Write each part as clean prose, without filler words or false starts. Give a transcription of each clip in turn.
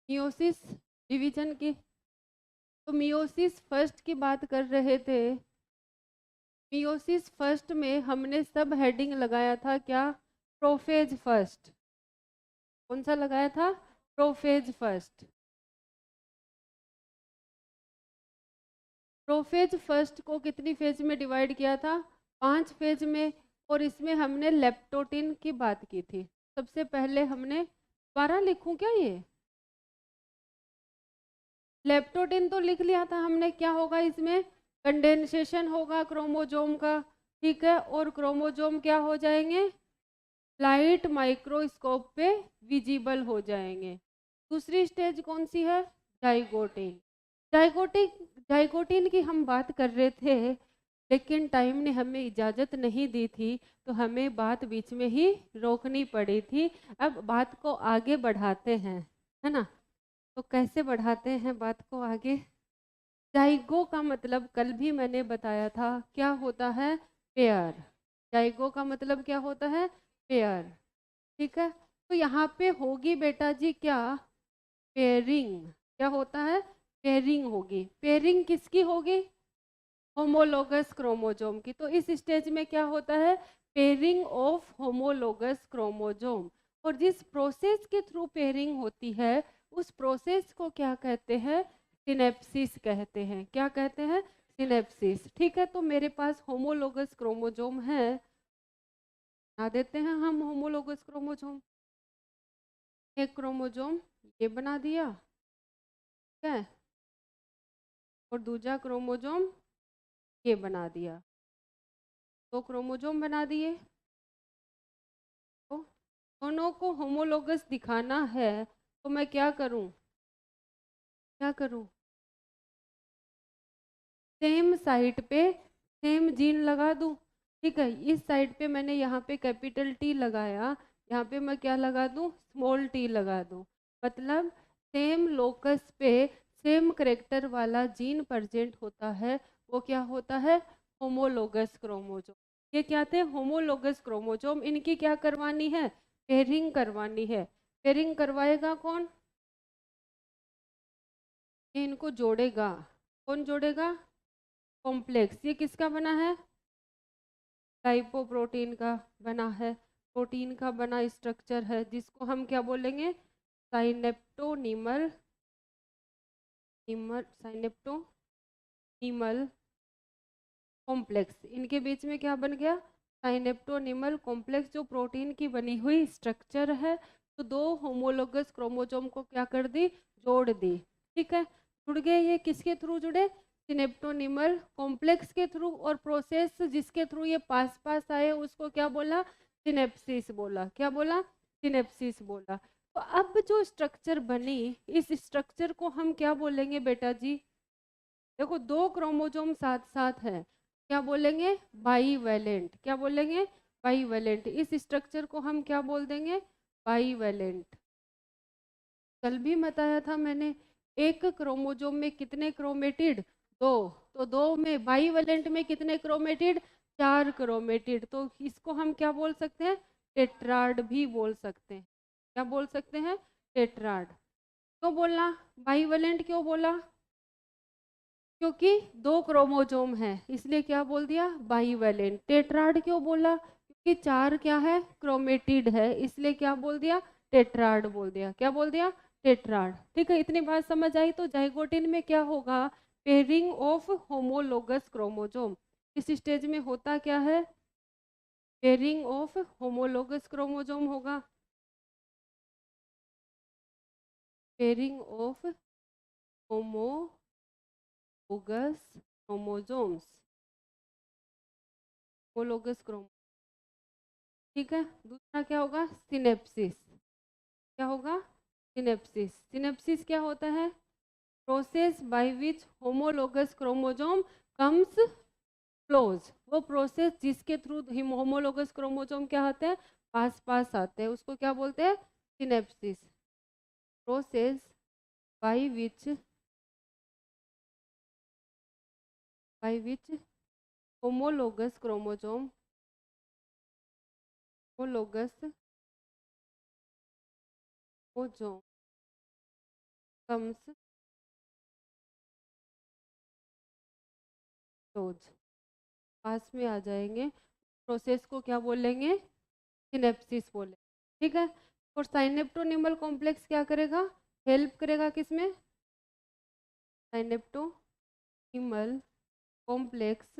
Meiosis division की। तो meiosis first की बात कर रहे थे। मियोसिस फर्स्ट में हमने सब हेडिंग लगाया था क्या? Prophase first. कौन सा लगाया था? Prophase first. प्रोफेज फर्स्ट को कितनी फेज में डिवाइड किया था? 5 फेज में। और इसमें हमने लेप्टोटिन की बात की थी। सबसे पहले हमने, दोबारा लिखूं क्या ये? लेप्टोटिन तो लिख लिया था हमने। क्या होगा इसमें? कंडेंसेशन होगा क्रोमोजोम का। ठीक है, और क्रोमोजोम क्या हो जाएंगे? लाइट माइक्रोस्कोप पे विजिबल हो जाएंगे। दूसरी स्टेज कौन सी है? जाइगोटिन। जाइगोटिन, जाइगोटिन की हम बात कर रहे थे, लेकिन टाइम ने हमें इजाज़त नहीं दी थी, तो हमें बात बीच में ही रोकनी पड़ी थी। अब बात को आगे बढ़ाते हैं, है ना? तो कैसे बढ़ाते हैं बात को आगे? जाइगो का मतलब कल भी मैंने बताया था, क्या होता है? पेयर। जाइगो का मतलब क्या होता है? पेयर। ठीक है, तो यहाँ पे होगी बेटा जी क्या? पेयरिंग। क्या होता है? पेयरिंग होगी। पेयरिंग किसकी होगी? होमोलोगस क्रोमोजोम की। तो इस स्टेज में क्या होता है? Pairing of homologous chromosome. और जिस प्रोसेस के थ्रू पेयरिंग होती है, उस प्रोसेस को क्या कहते हैं? सिनेप्सिस कहते हैं। क्या कहते हैं? सिनेप्सिस। ठीक है, तो मेरे पास होमोलोगस क्रोमोजोम है। बना देते हैं हम होमोलोगस क्रोमोजोम। एक क्रोमोजोम ये बना दिया, ठीक है, और दूसरा क्रोमोजोम ये बना दिया। तो क्रोमोजोम बना दिए। तो दोनों को होमोलोगस दिखाना है, तो मैं क्या करूं? क्या करूं? सेम साइट पे सेम जीन लगा दूं। ठीक है, इस साइड पे मैंने यहाँ पे कैपिटल टी लगाया, यहाँ पे मैं क्या लगा दूं? स्मॉल टी लगा दूं। मतलब सेम लोकस पे सेम करेक्टर वाला जीन प्रेजेंट होता है, वो क्या होता है? Homologous chromosome. ये क्या थे? Homologous chromosome. इनकी क्या करवानी है? पेयरिंग करवानी है। पेयरिंग करवाएगा कौन? ये इनको जोड़ेगा। कौन जोड़ेगा? कॉम्प्लेक्स। ये किसका बना है? लाइपोप्रोटीन का बना है। प्रोटीन का बना स्ट्रक्चर है, जिसको हम क्या बोलेंगे? साइनेप्टोनीमल, साइनेप्टोनीमल कॉम्प्लेक्स। इनके बीच में क्या बन गया? साइनेप्टोनीमल कॉम्प्लेक्स, जो प्रोटीन की बनी हुई स्ट्रक्चर है। तो दो होमोलोगस क्रोमोसोम को क्या कर दी? जोड़ दी। ठीक है, जुड़ गए। ये किसके थ्रू जुड़े? सिनेप्टोनीमल कॉम्प्लेक्स के थ्रू। और प्रोसेस जिसके थ्रू ये पास पास आए, उसको क्या बोला? सिनेप्सिस बोला। क्या बोला? सिनेप्सिस बोला। तो अब जो स्ट्रक्चर बनी, इस स्ट्रक्चर को हम क्या बोलेंगे बेटा जी? देखो, दो क्रोमोसोम साथ साथ है, क्या बोलेंगे? बाईवैलेंट। क्या बोलेंगे? बाईवैलेंट। इस स्ट्रक्चर को हम क्या बोल देंगे? बाईवैलेंट। कल भी बताया था मैंने, एक क्रोमोसोम में कितने क्रोमेटिड? दो। तो दो में बाईवैलेंट में कितने क्रोमेटिड? 4 क्रोमेटिड। तो इसको हम क्या बोल सकते हैं? टेट्राड भी बोल सकते हैं। क्या बोल सकते हैं? टेट्राड। क्यों बोलना बाईवैलेंट? क्यों बोला? क्योंकि दो क्रोमोसोम है, इसलिए क्या बोल दिया? बाईवैलेंट। टेट्राड क्यों बोला? क्योंकि 4 क्या है? क्रोमेटिड है, इसलिए क्या बोल दिया? टेट्राड बोल दिया। क्या बोल दिया? टेट्राड। ठीक है, इतनी बात समझ आई। तो जाइगोटिन में क्या होगा? Pairing of homologous chromosome. इस स्टेज में होता क्या है? पेयरिंग ऑफ होमोलोगस क्रोमोसोम होगा। Pairing of homologous chromosomes. Homologous chromo, ठीक है। दूसरा क्या होगा? सिनेप्सिस। क्या होगा? सिनेप्सिस। सिनेप्सिस क्या होता है? Process by which homologous chromosome comes close. वो प्रोसेस जिसके थ्रू होमोलोगस क्रोमोसोम क्या होते हैं? पास पास आते हैं, उसको क्या बोलते हैं? Synapsis. Process by which homologous chromosome, homologous chromosome comes टोज, पास में आ जाएंगे। प्रोसेस को क्या बोलेंगे? सिनेप्सिस बोले। ठीक है। और साइनेप्टोनिमल कॉम्प्लेक्स क्या करेगा? हेल्प करेगा किसमें? Synaptonemal complex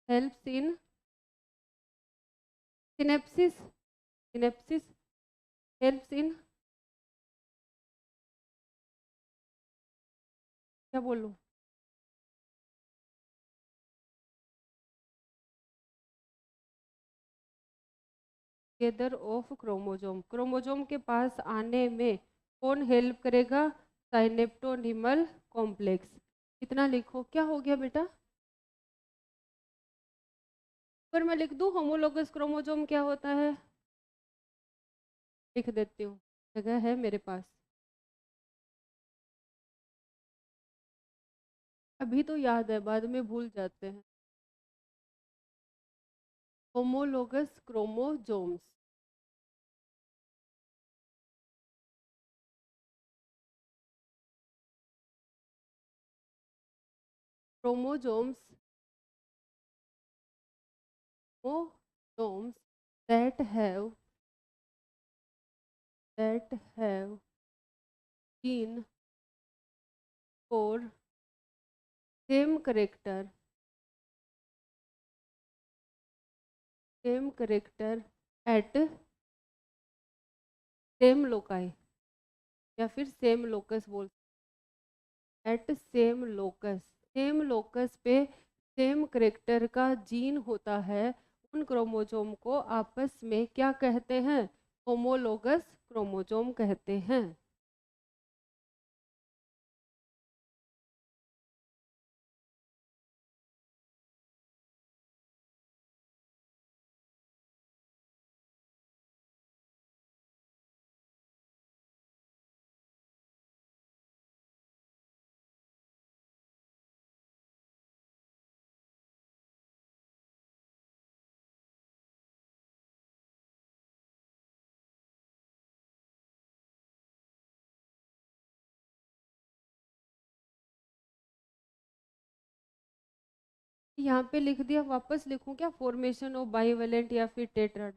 helps in synapsis, synapsis helps in, क्या बोलूं? टुगेदर ऑफ क्रोमोजोम, क्रोमोजोम के पास आने में कौन हेल्प करेगा? साइनेप्टोनिमल कॉम्प्लेक्स। इतना लिखो। क्या हो गया बेटा? पर मैं लिख दूं होमोलोगस क्रोमोजोम क्या होता है? लिख देती हूँ, जगह है मेरे पास। अभी तो याद है, बाद में भूल जाते हैं। Homologous chromosomes, chromosomes, chromosomes that have gene for same character at same loci, या फिर सेम लोकस बोल, at same locus, same locus पे सेम करेक्टर का जीन होता है, उन क्रोमोजोम को आपस में क्या कहते हैं? होमोलोगस क्रोमोजोम कहते हैं। यहाँ पे लिख दिया, वापस लिखूं क्या? फॉर्मेशन ऑफ बाइवेलेंट या फिर टेट्राड?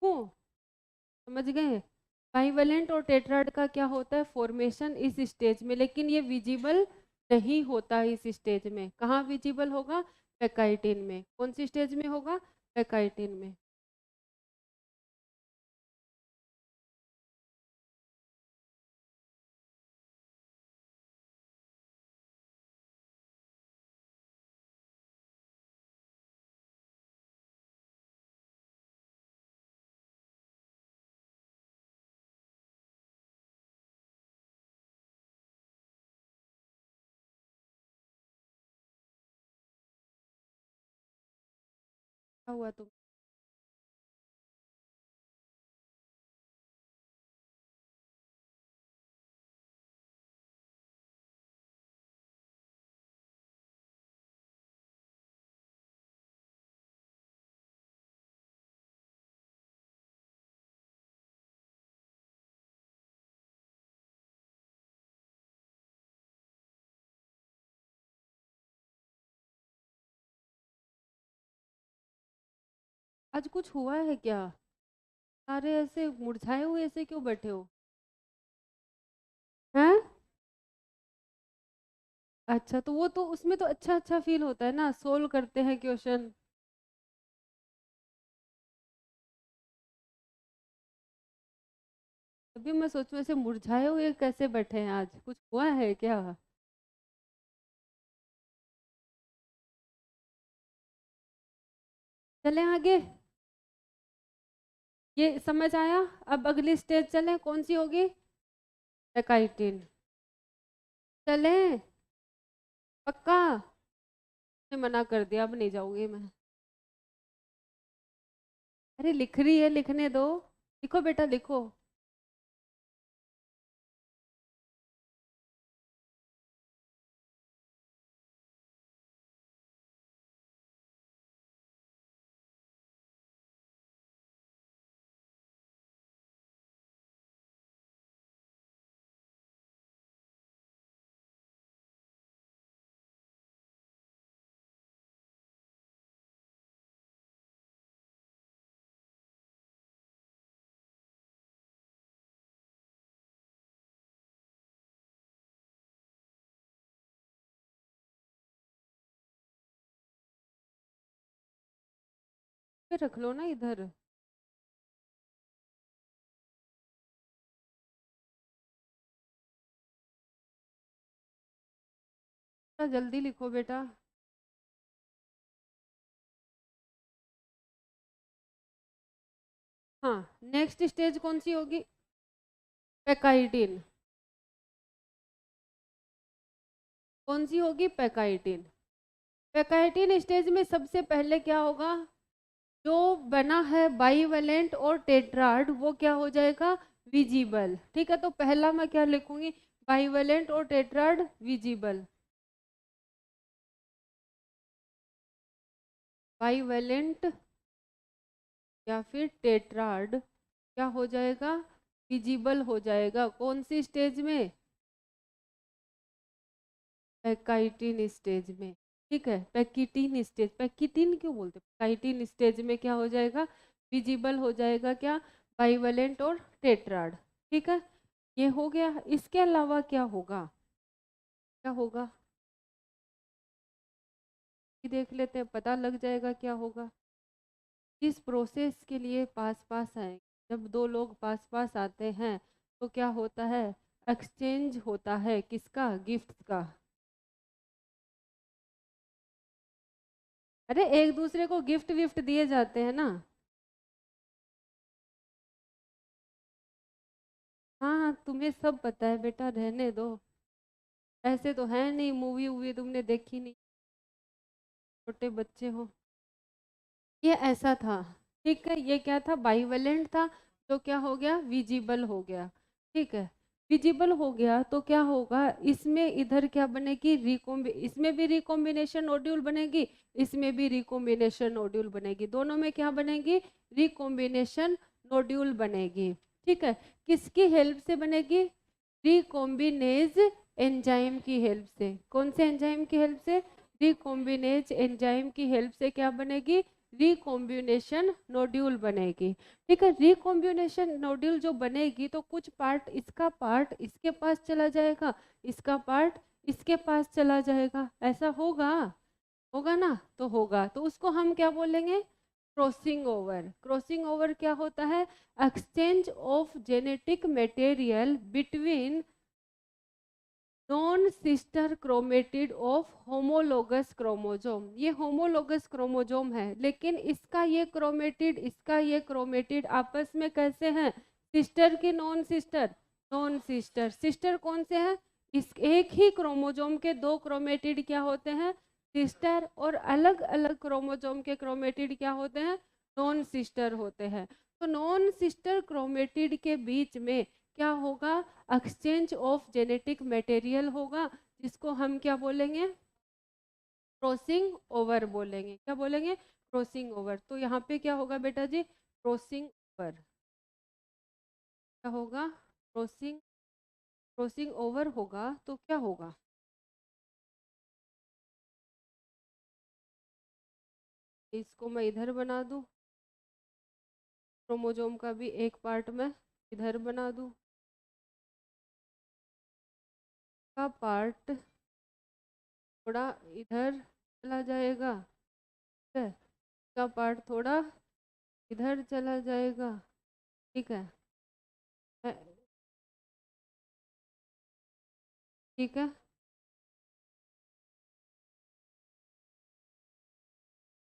हूँ, समझ गए? बाइवेलेंट और टेट्राड का क्या होता है? फॉर्मेशन इस स्टेज में, लेकिन ये विजिबल नहीं होता इस स्टेज में। कहाँ विजिबल होगा? पैकाइटिन में। कौन सी स्टेज में होगा? पैकाइटिन में। क्या हुआ तुम? आज कुछ हुआ है क्या? सारे ऐसे मुरझाए हुए ऐसे क्यों बैठे हो? हैं? अच्छा, तो वो तो उसमें तो अच्छा अच्छा फील होता है ना, सोल्व करते हैं क्वेश्चन। अभी मैं सोचूं ऐसे मुरझाए हुए कैसे बैठे हैं, आज कुछ हुआ है क्या? चलें आगे? ये समझ आया? अब अगली स्टेज चलें, कौन सी होगी? पैकाइटिन। चलें? पक्का? ने मना कर दिया, अब नहीं जाऊंगी मैं। अरे लिख रही है, लिखने दो। लिखो बेटा, लिखो। पे रख लो ना इधर। थोड़ा जल्दी लिखो बेटा। हाँ, नेक्स्ट स्टेज कौन सी होगी? पैकाइटिन। कौन सी होगी? पैकाइटिन। पैकाइटिन स्टेज में सबसे पहले क्या होगा? जो बना है बाईवेलेंट और टेट्राड वो क्या हो जाएगा? विजिबल। ठीक है, तो पहला मैं क्या लिखूंगी? बाईवेलेंट और टेट्राड विजिबल। बाईवेलेंट या फिर टेट्राड क्या हो जाएगा? विजिबल हो जाएगा। कौन सी स्टेज में? पैकाइटिन स्टेज में। ठीक है, पैकिटिन स्टेज, पैकिटिन क्यों बोलते? पैकाइटिन स्टेज में क्या हो जाएगा? विजिबल हो जाएगा क्या? बाईवेलेंट और टेट्राड। ठीक है, ये हो गया। इसके अलावा क्या होगा? क्या होगा ये देख लेते हैं, पता लग जाएगा क्या होगा। इस प्रोसेस के लिए पास पास आए, जब दो लोग पास पास आते हैं तो क्या होता है? एक्सचेंज होता है। किसका? गिफ्ट का। अरे एक दूसरे को गिफ्ट विफ्ट दिए जाते हैं ना। हाँ हाँ, तुम्हें सब पता है बेटा, रहने दो। ऐसे तो है नहीं, मूवी वूवी तुमने देखी नहीं, छोटे बच्चे हो। ये ऐसा था। ठीक है, ये क्या था? बाइवेलेंट था। तो क्या हो गया? विजिबल हो गया। ठीक है, विजिबल हो गया तो क्या होगा? इसमें इधर क्या बनेगी? इसमें भी रिकॉम्बिनेशन नोड्यूल बनेगी, इसमें भी रिकॉम्बिनेशन नोड्यूल बनेगी। दोनों में क्या बनेगी? रिकॉम्बिनेशन नोड्यूल बनेगी। ठीक है, किसकी हेल्प से बनेगी? रिकॉम्बिनेज एंजाइम की हेल्प से। कौन से एंजाइम की हेल्प से? रिकॉम्बिनेज एंजाइम की हेल्प से क्या बनेगी? रिकॉम्बिनेशन नोड्यूल बनेगी। ठीक है, रिकॉम्बिनेशन नोड्यूल जो बनेगी तो कुछ पार्ट, इसका पार्ट इसके पास चला जाएगा, इसका पार्ट इसके पास चला जाएगा। ऐसा होगा? होगा ना? तो होगा, तो उसको हम क्या बोलेंगे? Crossing over. क्रॉसिंग ओवर क्या होता है? Exchange of genetic material between non sister chromatid of homologous chromosome. ये होमोलोगस क्रोमोजोम है, लेकिन इसका ये क्रोमेटिड, इसका ये क्रोमेटिड आपस में कैसे हैं? सिस्टर की non sister? Non sister. Sister कौन से हैं? इस एक ही क्रोमोजोम के दो क्रोमेटिड क्या होते हैं? सिस्टर। और अलग अलग क्रोमोजोम के क्रोमेटिड क्या होते हैं? नॉन सिस्टर होते हैं। तो नॉन सिस्टर क्रोमेटिड के बीच में क्या होगा? एक्सचेंज ऑफ जेनेटिक मटेरियल होगा, जिसको हम क्या बोलेंगे? क्रॉसिंग ओवर बोलेंगे। क्या बोलेंगे? Crossing over. तो यहाँ पे क्या होगा बेटा जी? Crossing over. क्या होगा? क्रॉसिंग क्रॉसिंग ओवर होगा तो क्या होगा? इसको मैं इधर बना दूं, क्रोमोजोम का भी एक पार्ट मैं इधर बना दूं, का पार्ट थोड़ा इधर चला जाएगा, ठीक है, का पार्ट थोड़ा इधर चला जाएगा। ठीक है, है- ठीक है।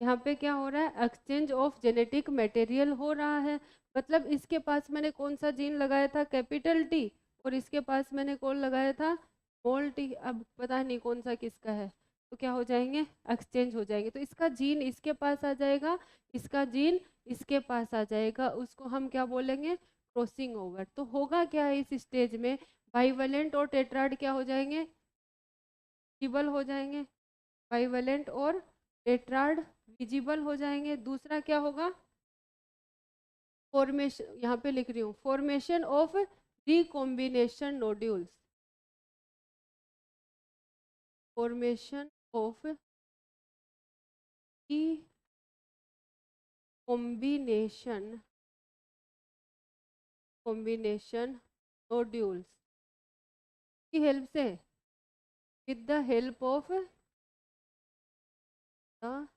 यहाँ पे क्या हो रहा है? एक्सचेंज ऑफ जेनेटिक मटेरियल हो रहा है। मतलब इसके पास मैंने कौन सा जीन लगाया था? Capital T. और इसके पास मैंने कौन लगाया था? Small T. अब पता नहीं कौन सा किसका है, तो क्या हो जाएंगे? एक्सचेंज हो जाएंगे। तो इसका जीन इसके पास आ जाएगा, इसका जीन इसके पास आ जाएगा। उसको हम क्या बोलेंगे? Crossing over. तो होगा क्या है इस स्टेज में? बाइवेलेंट और टेट्राड क्या हो जाएंगे? विजिबल हो जाएंगे। बाइवेलेंट और टेट्राड विजिबल हो जाएंगे। दूसरा क्या होगा? फॉर्मेशन, यहाँ पे लिख रही हूँ, formation of recombination nodules. Formation of combination combination nodules की हेल्प से, with the help of the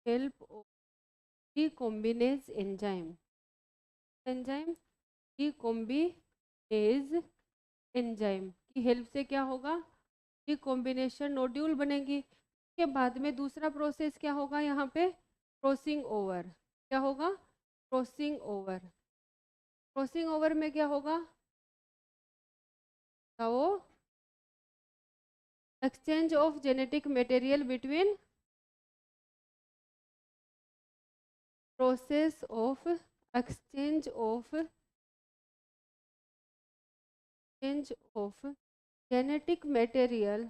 help of recombinase enzyme recombinase enzyme की हेल्प से क्या होगा, डीकॉम्बिनेशन नोड्यूल बनेगी। के बाद में दूसरा प्रोसेस क्या होगा यहाँ पे, क्रॉसिंग ओवर। क्या होगा, क्रॉसिंग ओवर। क्रॉसिंग ओवर में क्या होगा, वो exchange of genetic material between, process of exchange of genetic material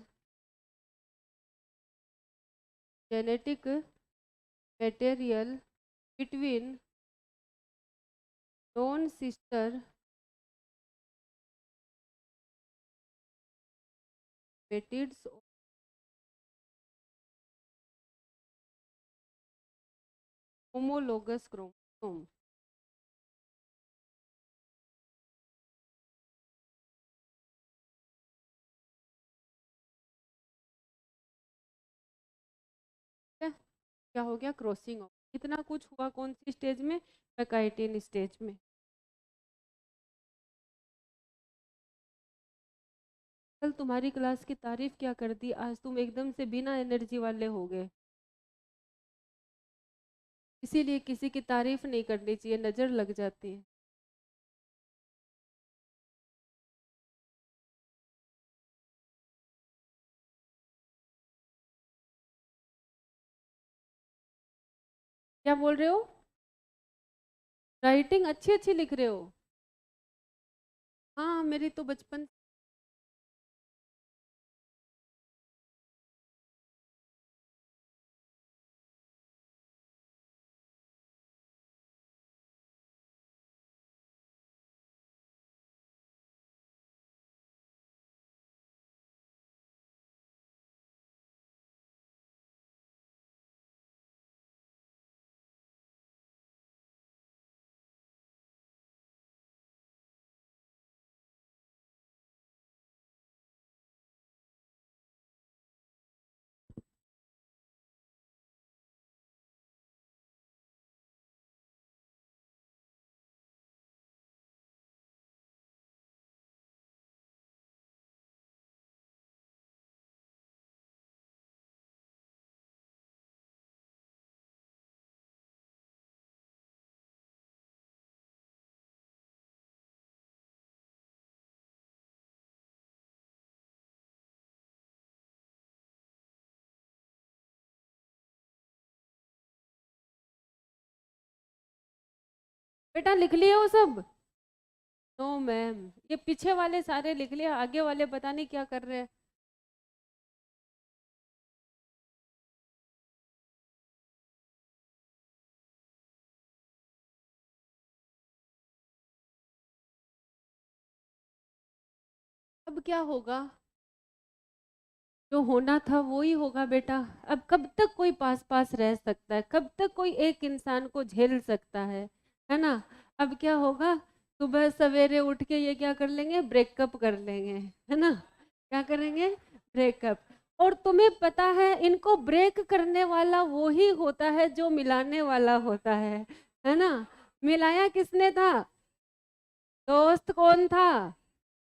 between non sister पेटिड्स होमोलोगस क्रोमोसोम। क्या हो गया, क्रॉसिंग ओवर। इतना कुछ हुआ कौन सी स्टेज में, पैकाइटिन स्टेज में। कल तुम्हारी क्लास की तारीफ क्या कर दी, आज तुम एकदम से बिना एनर्जी वाले हो गए। इसीलिए किसी की तारीफ नहीं करनी चाहिए, नजर लग जाती है। क्या बोल रहे हो, राइटिंग अच्छी अच्छी लिख रहे हो। हाँ मेरी तो बचपन। बेटा लिख लिए हो सब। नो मैम, ये पीछे वाले सारे लिख लिए, आगे वाले पता नहीं क्या कर रहे हैं। अब क्या होगा, जो होना था वो ही होगा बेटा। अब कब तक कोई पास पास रह सकता है, कब तक कोई एक इंसान को झेल सकता है ना। अब क्या होगा, सुबह सवेरे उठ के ये क्या कर लेंगे, ब्रेकअप कर लेंगे, है ना। क्या करेंगे, ब्रेकअप। और तुम्हें पता है इनको ब्रेक करने वाला वो ही होता है जो मिलाने वाला होता है ना। मिलाया किसने था, दोस्त कौन था,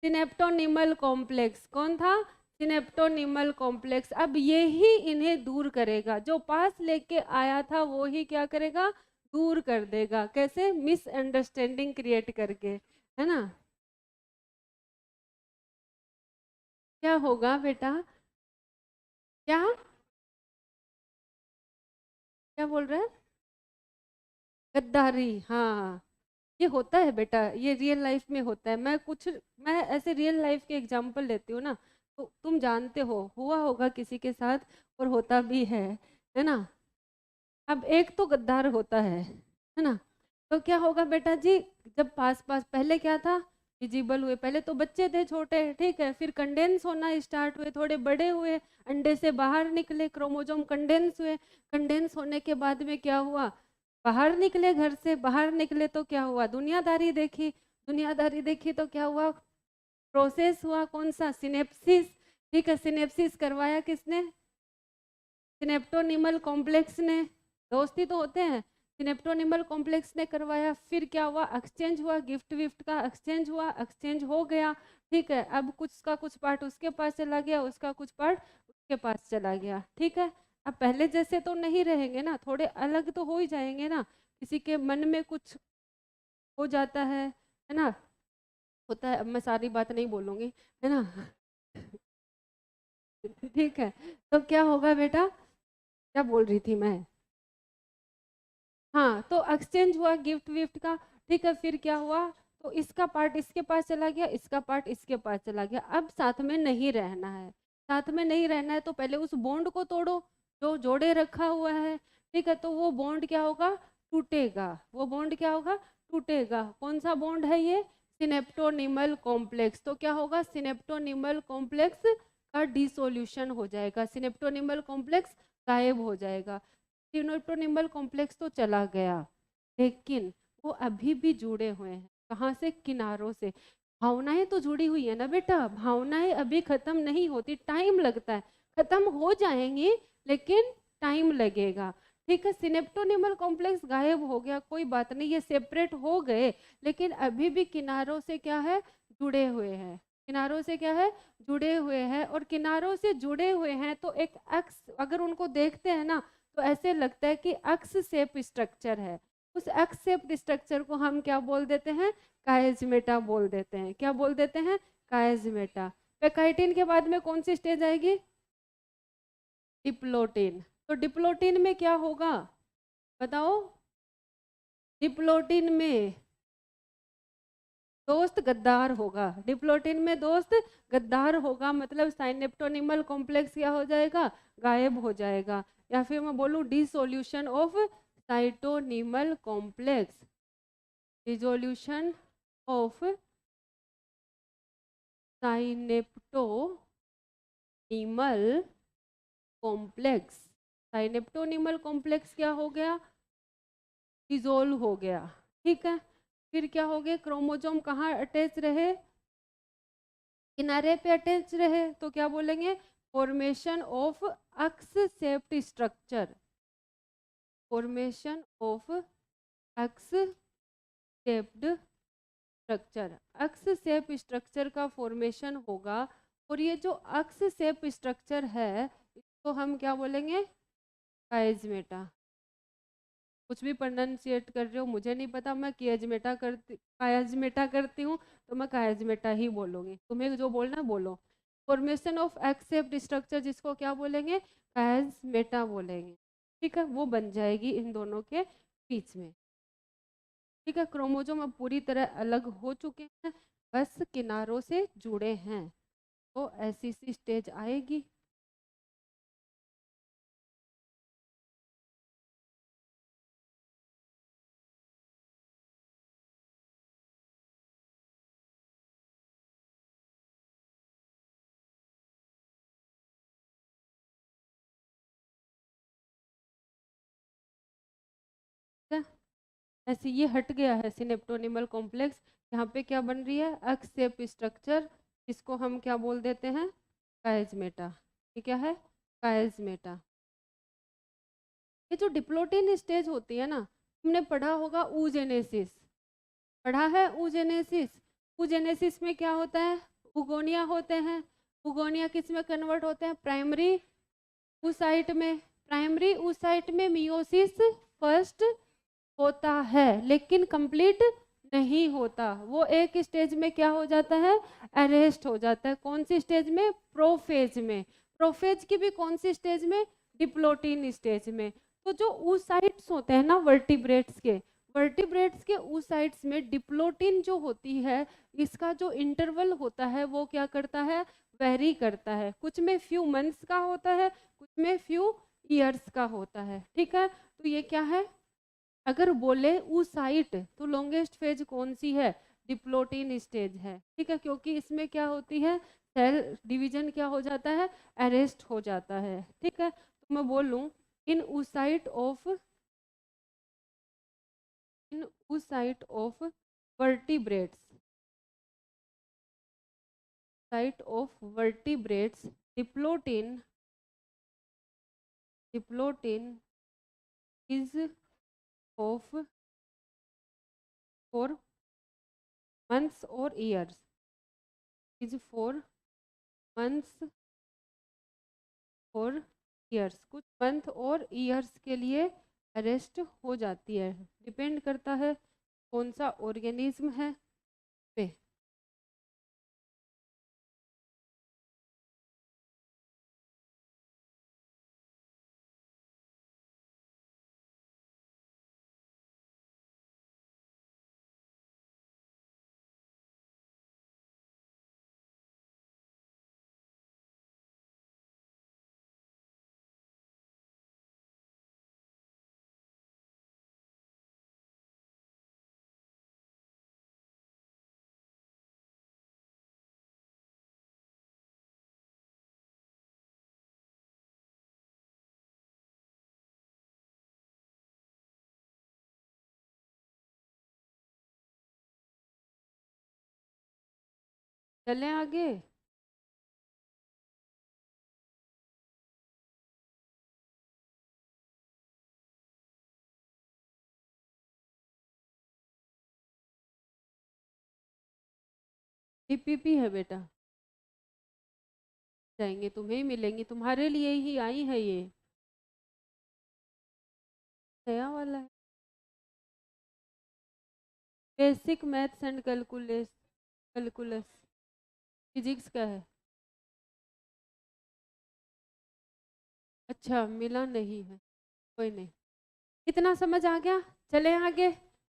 सिनेप्टोनिमल कॉम्प्लेक्स। कौन था, सिनेप्टोनिमल कॉम्प्लेक्स। अब ये ही इन्हें दूर करेगा, जो पास लेके आया था वो ही क्या करेगा, दूर कर देगा। कैसे, मिसअंडरस्टैंडिंग क्रिएट करके, है ना। क्या होगा बेटा, क्या क्या बोल रहे हैं, गद्दारी। हाँ ये होता है बेटा, ये रियल लाइफ में होता है। मैं ऐसे रियल लाइफ के एग्जांपल लेती हूँ ना, तो तुम जानते हो, हुआ होगा किसी के साथ और होता भी है ना। अब एक तो गद्दार होता है ना। तो क्या होगा बेटा जी, जब पास पास पहले क्या था, विजिबल हुए, पहले तो बच्चे थे छोटे, ठीक है, फिर कंडेंस होना स्टार्ट हुए, थोड़े बड़े हुए, अंडे से बाहर निकले, क्रोमोजोम कंडेंस हुए। कंडेंस होने के बाद में क्या हुआ, बाहर निकले, घर से बाहर निकले तो क्या हुआ, दुनियादारी देखी। दुनियादारी देखी तो क्या हुआ, प्रोसेस हुआ, कौन सा, सिनेप्सिस। ठीक है, सिनेप्सिस करवाया किसने, सिनेप्टोनिमल कॉम्प्लेक्स ने। दोस्ती तो होते हैं। सिनेप्टोनिमल कॉम्प्लेक्स ने करवाया, फिर क्या हुआ, एक्सचेंज हुआ, गिफ्ट विफ्ट का एक्सचेंज हुआ, एक्सचेंज हो गया, ठीक है। अब कुछ का कुछ पार्ट उसके पास चला गया, उसका कुछ पार्ट उसके पास चला गया, ठीक है। अब पहले जैसे तो नहीं रहेंगे ना, थोड़े अलग तो हो ही जाएंगे ना, किसी के मन में कुछ हो जाता है ना, होता है। अब मैं सारी बात नहीं बोलूंगी, है ना। ठीक है, तो क्या होगा बेटा, क्या बोल रही थी मैं, हाँ, तो एक्सचेंज हुआ गिफ्ट विफ्ट का, ठीक है। फिर क्या हुआ, तो इसका पार्ट इसके पास चला गया, इसका पार्ट इसके पास चला गया। अब साथ में नहीं रहना है, साथ में नहीं रहना है तो पहले उस बॉन्ड को तोड़ो जो जोड़े रखा हुआ है, ठीक है। तो वो बॉन्ड क्या होगा, टूटेगा, वो बॉन्ड क्या होगा, टूटेगा। कौन सा बॉन्ड है ये, सिनेप्टोनिमल कॉम्प्लेक्स। तो क्या होगा, सिनेप्टोनिमल कॉम्प्लेक्स का डिसोल्यूशन हो जाएगा, सिनेप्टोनिमल कॉम्प्लेक्स गायब हो जाएगा। सिनेप्टोनिमल कॉम्प्लेक्स तो चला गया, लेकिन वो अभी भी जुड़े हुए हैं, कहाँ से, किनारों से। भावनाएं तो जुड़ी हुई है ना बेटा, भावनाएं अभी खत्म नहीं होती, टाइम लगता है, खत्म हो जाएंगी लेकिन टाइम लगेगा, ठीक है। सिनेप्टोनिमल कॉम्प्लेक्स गायब हो गया, कोई बात नहीं, ये सेपरेट हो गए, लेकिन अभी भी किनारों से क्या है, जुड़े हुए हैं, किनारों से क्या है, जुड़े हुए हैं। और किनारों से जुड़े हुए हैं तो एक एक्स अगर उनको देखते हैं ना, तो ऐसे लगता है कि एक्स शेप स्ट्रक्चर है। उस एक्स शेप स्ट्रक्चर को हम क्या बोल देते हैं, कायजमेटा बोल देते हैं। क्या बोल देते हैं, कायजमेटा। पेकाइटिन के बाद में कौन सी स्टेज आएगी, डिप्लोटिन। तो डिप्लोटिन में क्या होगा, बताओ, डिप्लोटिन में दोस्त गद्दार होगा, डिप्लोटिन में दोस्त गद्दार होगा, मतलब साइनेप्टोनिमल कॉम्प्लेक्स क्या हो जाएगा, गायब हो जाएगा। या फिर मैं बोलूं dissolution of synaptonemal complex, dissolution of synaptonemal complex. Synaptonemal complex क्या हो गया, डिसोल्व हो गया, ठीक है। फिर क्या हो गया, क्रोमोसोम कहाँ अटैच रहे, किनारे पे अटैच रहे, तो क्या बोलेंगे, formation of x shaped structure, formation of x shaped structure, x shape structure का फॉर्मेशन होगा। और ये जो एक्स शेप स्ट्रक्चर है इसको हम क्या बोलेंगे, कायजमेटा। कुछ भी प्रोनाउंसिएट कर रहे हो मुझे नहीं पता, मैं कायजमेटा करती हूँ, तो मैं कायजमेटा ही बोलूँगी, तुम्हें जो बोलना है बोलो। फॉर्मेशन ऑफ एक्सेप्ट स्ट्रक्चर जिसको क्या बोलेंगे, कायजमेटा बोलेंगे, ठीक है। वो बन जाएगी इन दोनों के बीच में, ठीक है। क्रोमोसोम अब पूरी तरह अलग हो चुके हैं, बस किनारों से जुड़े हैं, तो ऐसी सी स्टेज आएगी। ठीक है? ऐसे ये हट गया है सिनेप्टोनिमल कॉम्प्लेक्स, यहाँ पे क्या बन रही है, एक्स शेप स्ट्रक्चर, इसको हम क्या बोल देते हैं, कायजमेटा। ये क्या है, कायजमेटा। ये जो डिप्लोटिन स्टेज होती है ना, तुमने पढ़ा होगा ऊजेनेसिस, पढ़ा है ऊजेनेसिस। ऊजेनेसिस में क्या होता है, उगोनिया होते हैं, उगोनिया किस में कन्वर्ट होते हैं, प्राइमरी ऊसाइट में, प्राइमरी ऊसाइट में मियोसिस फर्स्ट होता है, लेकिन कंप्लीट नहीं होता, वो एक स्टेज में क्या हो जाता है, अरेस्ट हो जाता है। कौन सी स्टेज में, प्रोफेज में। प्रोफेज की भी कौन सी स्टेज में, डिप्लोटिन स्टेज में। तो जो ऊसाइट्स होते हैं ना वर्टिब्रेट्स के, वर्टिब्रेट्स के ऊसाइट्स में डिप्लोटिन जो होती है, इसका जो इंटरवल होता है वो क्या करता है, वेरी करता है, कुछ में फ्यू मंथ्स का होता है, कुछ में फ्यू ईयर्स का होता है, ठीक है। तो ये क्या है, अगर बोले ऊसाइट तो लॉन्गेस्ट फेज कौन सी है, डिप्लोटिन स्टेज है, ठीक है, क्योंकि इसमें क्या होती है, सेल डिवीजन क्या हो जाता है, अरेस्ट हो जाता है, ठीक है। तो मैं बोलूं in oocyte of, in oocyte of vertebrates, site of vertebrates, diplotin is of for months और ईयर्स, इज फॉर मंथ्स और ईयर्स, कुछ मंथ और ईयर्स के लिए अरेस्ट हो जाती है। डिपेंड करता है कौन सा ऑर्गेनिज्म है पे। चलें आगे। डीपीपी है बेटा, जाएंगे तुम्हें ही मिलेंगी, तुम्हारे लिए ही आई है ये, नया वाला है। Basic maths and calculus physics का है। अच्छा मिला नहीं है, कोई नहीं, इतना समझ आ गया। चले आगे।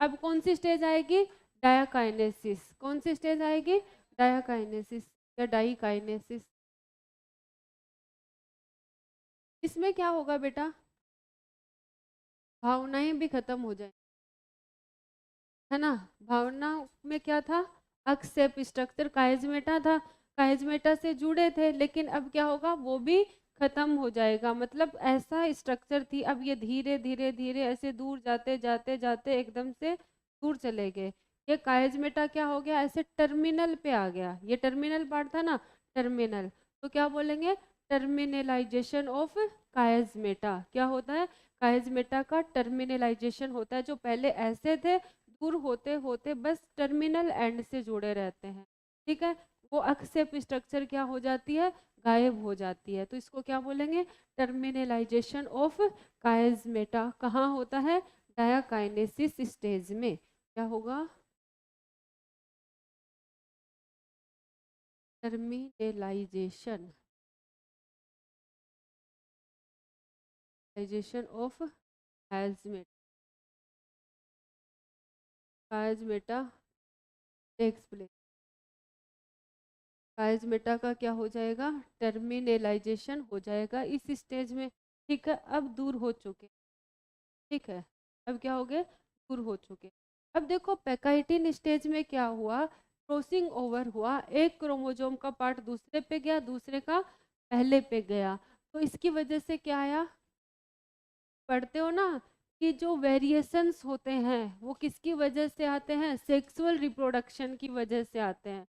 अब कौन सी स्टेज आएगी? डायाकाइनेसिस। कौन सी स्टेज आएगी? डायाकाइनेसिस या डाईकाइनेसिस। इसमें क्या होगा बेटा? भावनाएं भी खत्म हो जाए, है ना। भावना में क्या था? अक्सेप स्ट्रक्चर काइजमेटा था, काइजमेटा से जुड़े थे, लेकिन अब क्या होगा? वो भी खत्म हो जाएगा। मतलब ऐसा स्ट्रक्चर थी, अब ये धीरे धीरे धीरे ऐसे दूर जाते जाते जाते एकदम से दूर चले गए। ये काइजमेटा क्या हो गया? ऐसे टर्मिनल पे आ गया। ये टर्मिनल पार्ट था ना, टर्मिनल, तो क्या बोलेंगे? Terminalization of chiasmata. क्या होता है? काइजमेटा का टर्मिनलाइजेशन होता है। जो पहले ऐसे थे, दूर होते होते बस टर्मिनल एंड से जुड़े रहते हैं, ठीक है। वो अक्सेप स्ट्रक्चर क्या हो जाती है? गायब हो जाती है। तो इसको क्या बोलेंगे? Terminalization of chiasmata. कहाँ होता है? डायाकाइनेसिस स्टेज में। क्या होगा? Terminalization of chiasmata takes place. Chiasmata का क्या हो जाएगा? टर्मिनलाइजेशन हो जाएगा इस स्टेज में, ठीक है। अब दूर हो चुके, ठीक है। अब क्या हो गए? दूर हो चुके। अब देखो पैकाइटिन स्टेज में क्या हुआ? क्रॉसिंग ओवर हुआ, एक क्रोमोसोम का पार्ट दूसरे पे गया, दूसरे का पहले पे गया। तो इसकी वजह से क्या आया? पढ़ते हो ना कि जो वेरिएशंस होते हैं वो किसकी वजह से आते हैं? सेक्सुअल रिप्रोडक्शन की वजह से आते हैं।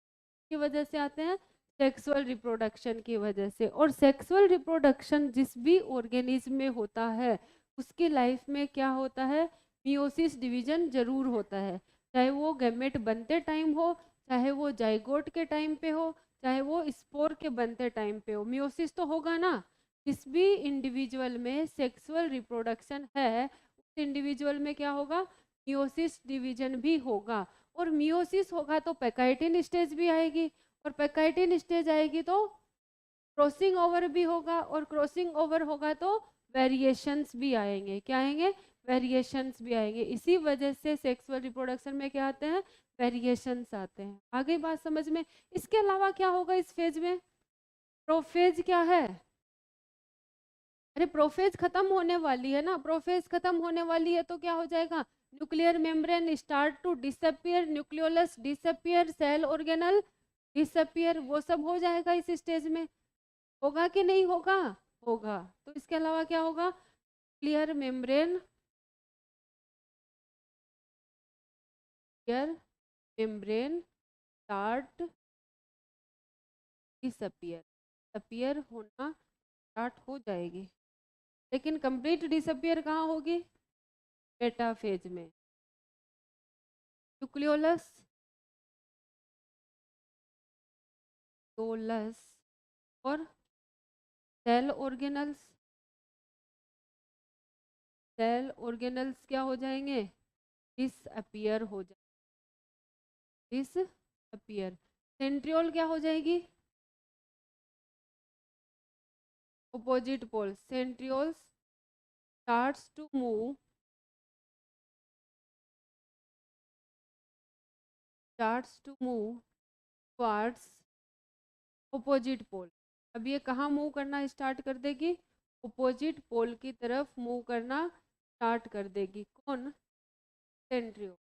की वजह से आते हैं? सेक्सुअल रिप्रोडक्शन की वजह से। और सेक्सुअल रिप्रोडक्शन जिस भी ऑर्गेनिज्म में होता है उसकी लाइफ में क्या होता है? मियोसिस डिवीजन जरूर होता है। चाहे वो गैमेट बनते टाइम हो, चाहे वो जाइगोट के टाइम पे हो, चाहे वो स्पोर के बनते टाइम पे हो, मियोसिस तो होगा ना। जिस भी इंडिविजुअल में सेक्सुअल रिप्रोडक्शन है उस इंडिविजुअल में क्या होगा? मियोसिस डिवीजन भी होगा। और मियोसिस होगा तो पैकाइटिन स्टेज भी आएगी, और पैकाइटिन स्टेज आएगी तो क्रॉसिंग ओवर भी होगा, और क्रॉसिंग ओवर होगा तो वेरिएशंस भी आएंगे। क्या आएंगे? वेरिएशंस भी आएंगे। इसी वजह से सेक्सुअल रिप्रोडक्शन में क्या आते हैं? वेरिएशंस आते हैं। आगे बात समझ में। इसके अलावा क्या होगा इस फेज में? प्रोफेज क्या है? अरे प्रोफेज खत्म होने वाली है ना, प्रोफेज खत्म होने वाली है तो क्या हो जाएगा? Nuclear membrane start to disappear, nucleolus disappear, cell organelle disappear, वो सब हो जाएगा इस स्टेज में। होगा कि नहीं होगा? होगा। तो इसके अलावा क्या होगा? Clear membrane, clear membrane start disappear, disappear होना स्टार्ट हो जाएगी। लेकिन कंप्लीट डिसअपियर कहाँ होगी? मेटाफेज में न्यूक्लियोलस, टोलस और सेल ऑर्गेनल्स। सेल ऑर्गेनल्स क्या हो जाएंगे? डिसअपियर हो जाए, डिसअपियर। सेंट्रियोल क्या हो जाएगी? opposite pole. Centrioles starts to move towards opposite pole. अब ये कहाँ मूव करना स्टार्ट कर देगी? opposite pole की तरफ मूव करना स्टार्ट कर देगी। कौन? सेंट्रियोल।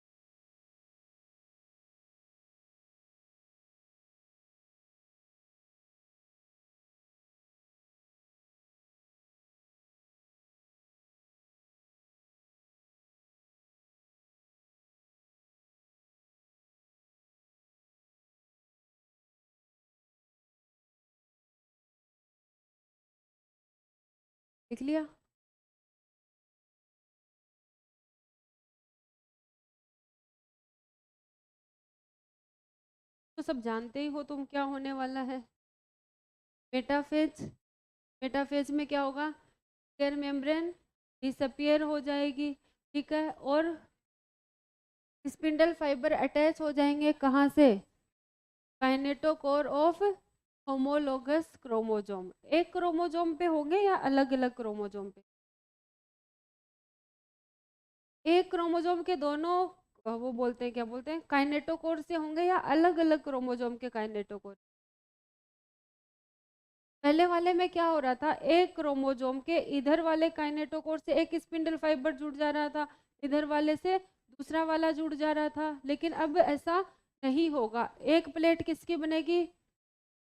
लिख लिया? तो सब जानते ही हो तुम क्या होने वाला है। मेटाफेज, मेटाफेज में क्या होगा? सेल मेम्ब्रेन डिसअपियर हो जाएगी, ठीक है, और स्पिंडल फाइबर अटैच हो जाएंगे कहाँ से? Kinetochore of homologous chromosome. एक क्रोमोजोम पे होंगे या अलग अलग क्रोमोजोम पे? एक क्रोमोजोम के दोनों वो बोलते हैं, क्या बोलते हैं, काइनेटोकोर से होंगे या अलग अलग क्रोमोजोम के काइनेटोकोर? पहले वाले में क्या हो रहा था? एक क्रोमोजोम के इधर वाले काइनेटोकोर से एक स्पिंडल फाइबर जुड़ जा रहा था, इधर वाले से दूसरा वाला जुड़ जा रहा था। लेकिन अब ऐसा नहीं होगा। एक प्लेट किसकी बनेगी?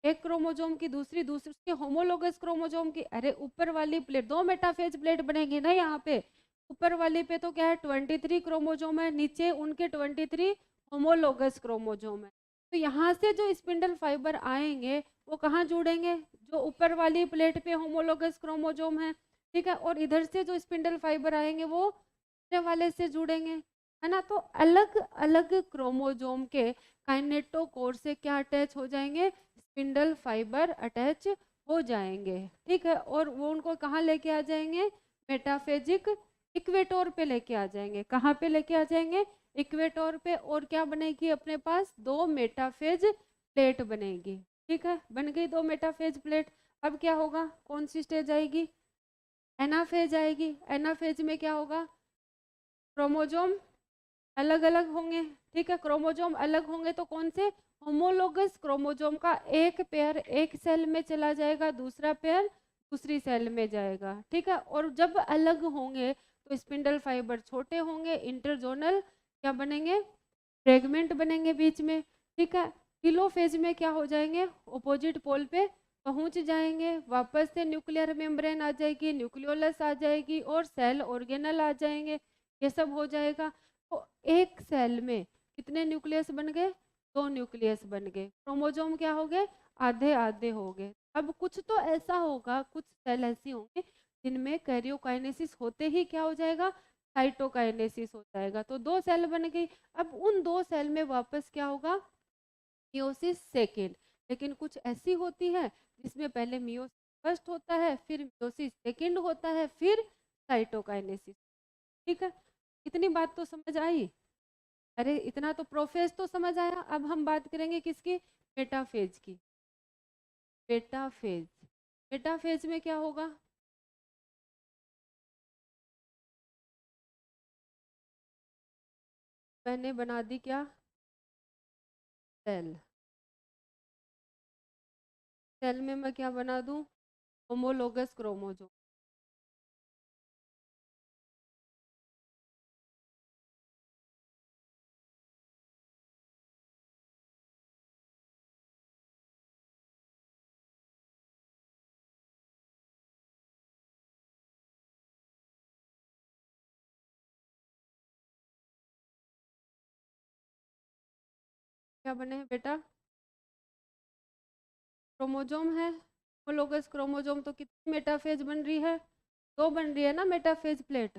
एक क्रोमोजोम की, दूसरी दूसरी उसके होमोलोगस क्रोमोजोम की। अरे ऊपर वाली प्लेट, दो मेटाफेज प्लेट बनेगी ना यहाँ पे। ऊपर वाली पे तो क्या है, 23 क्रोमोजोम है, नीचे उनके 23 होमोलोगस क्रोमोजोम है। तो यहाँ से जो स्पिंडल फाइबर आएंगे वो कहाँ जुड़ेंगे? जो ऊपर वाली प्लेट पे होमोलोगस क्रोमोजोम है, ठीक है, और इधर से जो स्पिंडल फाइबर आएंगे वो दूसरे वाले से जुड़ेंगे, है ना। तो अलग अलग क्रोमोजोम के काइनेटोकोर से क्या अटैच हो जाएंगे? स्पिंडल फाइबर अटैच हो जाएंगे, ठीक है, और वो उनको कहाँ लेके आ जाएंगे? मेटाफेजिक इक्वेटर पे लेके आ जाएंगे। कहाँ पे लेके आ जाएंगे? इक्वेटर पे। और क्या बनेगी अपने पास? दो मेटाफेज प्लेट बनेगी, ठीक है, बन गई दो मेटाफेज प्लेट। अब क्या होगा? कौन सी स्टेज आएगी? एनाफेज आएगी। एनाफेज में क्या होगा? क्रोमोजोम अलग अलग होंगे, ठीक है, क्रोमोजोम अलग होंगे तो कौन से? होमोलोगस क्रोमोजोम का एक पेयर एक सेल में चला जाएगा, दूसरा पेयर दूसरी सेल में जाएगा, ठीक है। और जब अलग होंगे तो स्पिंडल फाइबर छोटे होंगे, इंटरजोनल क्या बनेंगे? फ्रेगमेंट बनेंगे बीच में, ठीक है। टेलोफेज में क्या हो जाएंगे? अपोजिट पोल पे पहुंच जाएंगे, वापस से न्यूक्लियर मेम्ब्रेन आ जाएगी, न्यूक्लियोलस आ जाएगी और सेल ऑर्गेनल आ जाएंगे, ये सब हो जाएगा। तो एक सेल में कितने न्यूक्लियस बन गए? दो न्यूक्लियस बन गए। क्रोमोजोम क्या हो गए? आधे आधे हो गए। अब कुछ तो ऐसा होगा, कुछ सेल ऐसी होंगे जिनमें कैरियोकाइनेसिस होते ही क्या हो जाएगा? साइटोकाइनेसिस हो जाएगा। तो दो सेल बन गई। अब उन दो सेल में वापस क्या होगा? Meiosis second. लेकिन कुछ ऐसी होती है जिसमें पहले मियोसिस फर्स्ट होता है, फिर मियोसिस सेकेंड होता है, फिर साइटोकाइनेसिस, ठीक है। इतनी बात तो समझ आई? अरे इतना तो प्रोफेज तो समझ आया। अब हम बात करेंगे किसकी? मेटाफेज की। मेटाफेज, मेटाफेज में क्या होगा? मैंने बना दी क्या? सेल। सेल में मैं क्या बना दूं? Homologous chromosome. क्या बने हैं बेटा? क्रोमोजोम है, होमोलोगस क्रोमोजोम। तो कितनी मेटाफेज बन रही है? दो बन रही है ना मेटाफेज प्लेट।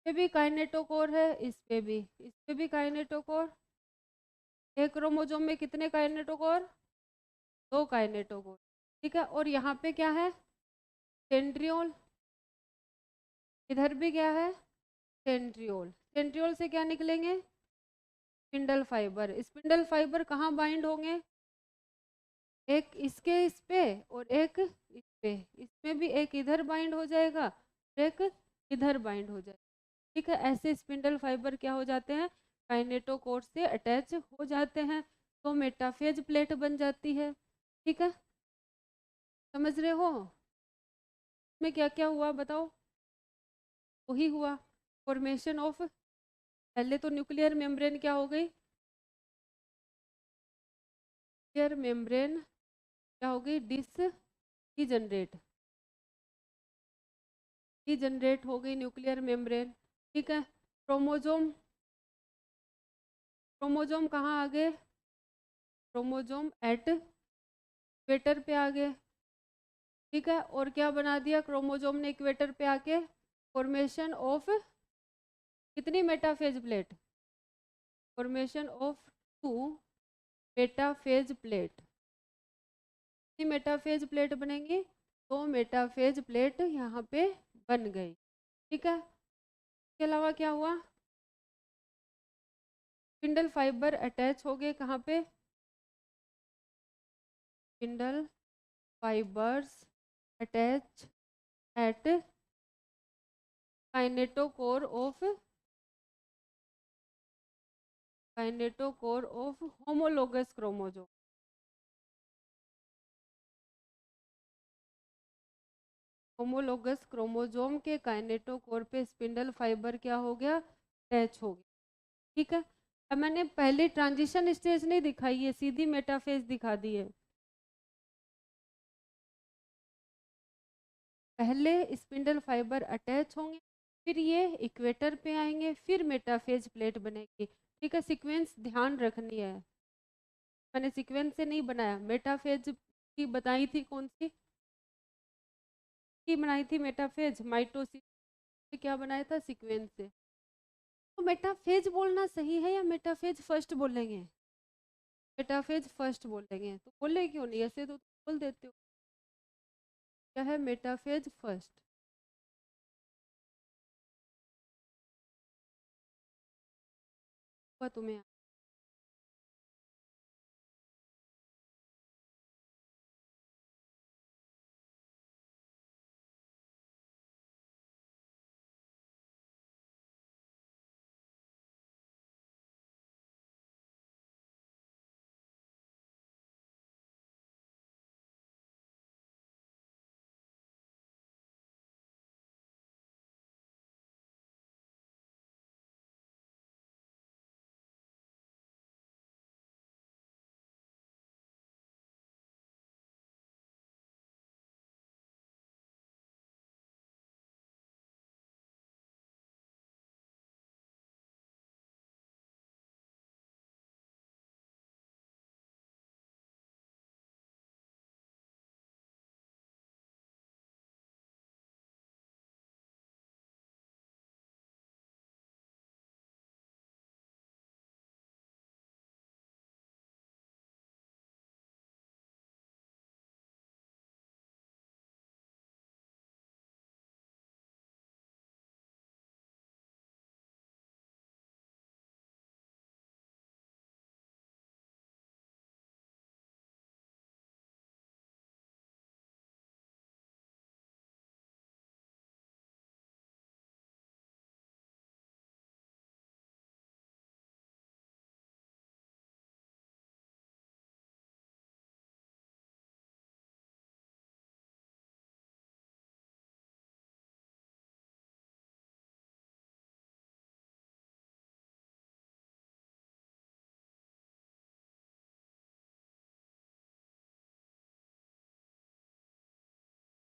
पे भी काइनेटोकोर है, इस पे भी काइनेटोकोर। एक क्रोमोसोम में कितने काइनेटोकोर? 2 काइनेटोकोर, ठीक है। और यहाँ पे क्या है? सेंट्रियोल। इधर भी क्या है? सेंट्रियोल। सेंट्रियोल से क्या निकलेंगे? Spindle fibre. स्पिंडल फाइबर कहाँ बाइंड होंगे? एक इसके इस पे और एक इस पे। इसमें भी एक इधर बाइंड हो जाएगा, एक इधर बाइंड हो जाएगा, ठीक है। ऐसे स्पिंडल फाइबर क्या हो जाते हैं? काइनेटोकोर से अटैच हो जाते हैं, तो मेटाफेज प्लेट बन जाती है, ठीक है। समझ रहे हो? इसमें क्या क्या हुआ बताओ? वही हुआ, फॉर्मेशन ऑफ, पहले तो न्यूक्लियर मेम्ब्रेन क्या हो गई? न्यूक्लियर मेम्ब्रेन क्या हो गई? डीजनरेट डीजनरेट हो गई न्यूक्लियर मेम्ब्रेन, ठीक है। क्रोमोजोम, क्रोमोजोम कहाँ आ गए? क्रोमोजोम एट इक्वेटर पे आ गए, ठीक है। और क्या बना दिया क्रोमोजोम ने इक्वेटर पे आके? फॉर्मेशन ऑफ कितनी metaphase plate? Formation of 2 metaphase plate. कितनी मेटाफेज प्लेट बनेंगी? 2 मेटाफेज प्लेट यहाँ पे बन गई, ठीक है। इसके अलावा क्या हुआ? स्पिंडल फाइबर अटैच हो गए कहाँ पे? Spindle fibers attach at kinetochore of homologous chromosome। Homologous chromosome के काइनेटोकोर पे स्पिंडल फाइबर क्या हो गया? अटैच हो गया, ठीक है। अब मैंने पहले ट्रांजिशन स्टेज नहीं दिखाई है, सीधी मेटाफेज दिखा दी है। पहले स्पिंडल फाइबर अटैच होंगे, फिर ये इक्वेटर पे आएंगे, फिर मेटाफेज प्लेट बनेगी, ठीक है। सीक्वेंस ध्यान रखनी है, मैंने सीक्वेंस से नहीं बनाया। मेटाफेज की बताई थी, कौन सी की बनाई थी? मेटाफेज माइटोसिस से क्या बनाया था? सीक्वेंस से। तो मेटाफेज बोलना सही है या मेटाफेज फर्स्ट बोलेंगे? मेटाफेज फर्स्ट बोलेंगे तो बोले क्यों नहीं? ऐसे तो बोल देते हो। क्या है मेटाफेज फर्स्ट? तुम्हें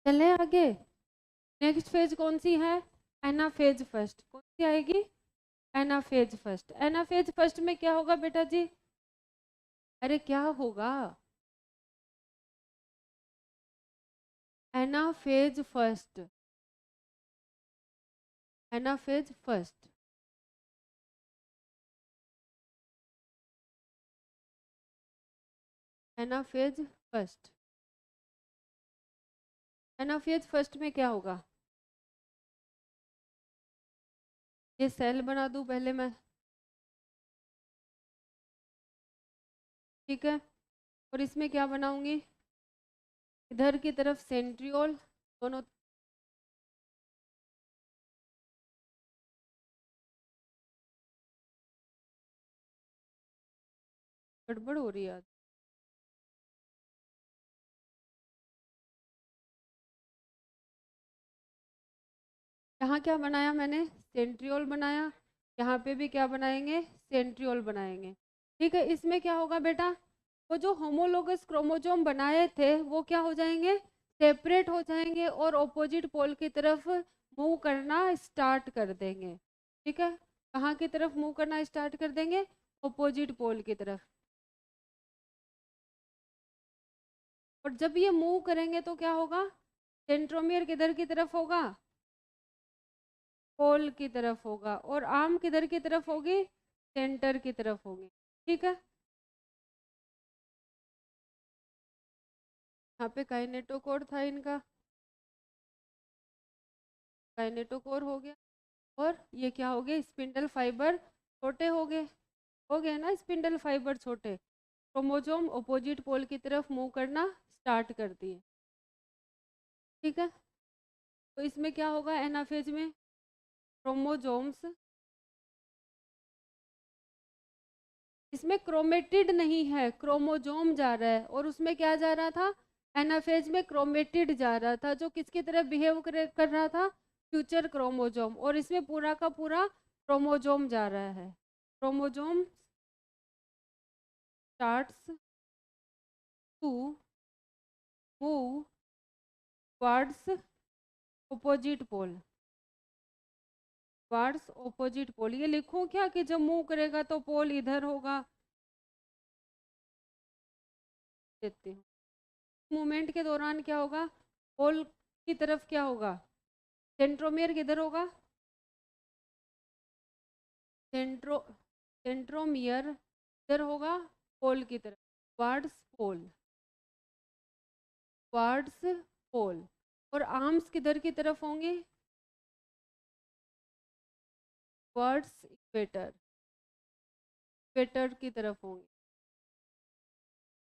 चले आगे। नेक्स्ट फेज कौन सी है? Anaphase first. कौन सी आएगी? Anaphase first. एनाफेज फर्स्ट में क्या होगा बेटा जी? अरे क्या होगा? Anaphase first anaphase first, anaphase first, anaphase first में क्या होगा? ये सेल बना दूं पहले मैं, ठीक है, और इसमें क्या बनाऊंगी? इधर की तरफ सेंट्रियोल, दोनों गड़बड़ हो रही है आज। यहाँ क्या बनाया मैंने? सेंट्रियोल बनाया। यहाँ पे भी क्या बनाएंगे? सेंट्रियोल बनाएंगे। ठीक है, इसमें क्या होगा बेटा? वो जो होमोलोगस क्रोमोसोम बनाए थे वो क्या हो जाएंगे? सेपरेट हो जाएंगे और ऑपोजिट पोल की तरफ मूव करना स्टार्ट कर देंगे। ठीक है, कहाँ की तरफ मूव करना स्टार्ट कर देंगे? ऑपोजिट पोल की तरफ। और जब ये मूव करेंगे तो क्या होगा? सेंट्रोमियर किधर की तरफ होगा? पोल की तरफ होगा। और आर्म किधर की तरफ होगी? सेंटर की तरफ होगी। ठीक है, यहाँ पे काइनेटोकोर था इनका, काइनेटोकोर हो गया। और ये क्या हो गए? स्पिंडल फाइबर छोटे हो गए ना, स्पिंडल फाइबर छोटे। क्रोमोसोम अपोजिट पोल की तरफ मूव करना स्टार्ट कर दिए। ठीक है, तो इसमें क्या होगा? एनाफेज में क्रोमोसोम्स, इसमें क्रोमेटिड नहीं है, क्रोमोसोम जा रहा है। और उसमें क्या जा रहा था? एनाफेज में क्रोमेटिड जा रहा था, जो किसकी तरह बिहेव कर रहा था? Future chromosome. और इसमें पूरा का पूरा क्रोमोसोम जा रहा है। Chromosome starts to move towards opposite pole, towards opposite pole. ये लिखूं क्या कि जब मूव करेगा तो पोल इधर होगा? देती हूँ। मूवमेंट के दौरान क्या होगा? पोल की तरफ क्या होगा? सेंट्रोमियर किधर होगा? सेंट्रोमियर इधर होगा, पोल की तरफ, टुवर्ड्स पोल, टुवर्ड्स पोल। और आर्म्स किधर की तरफ होंगे? टुवर्ड्स इक्वेटर, इक्वेटर की तरफ होंगे।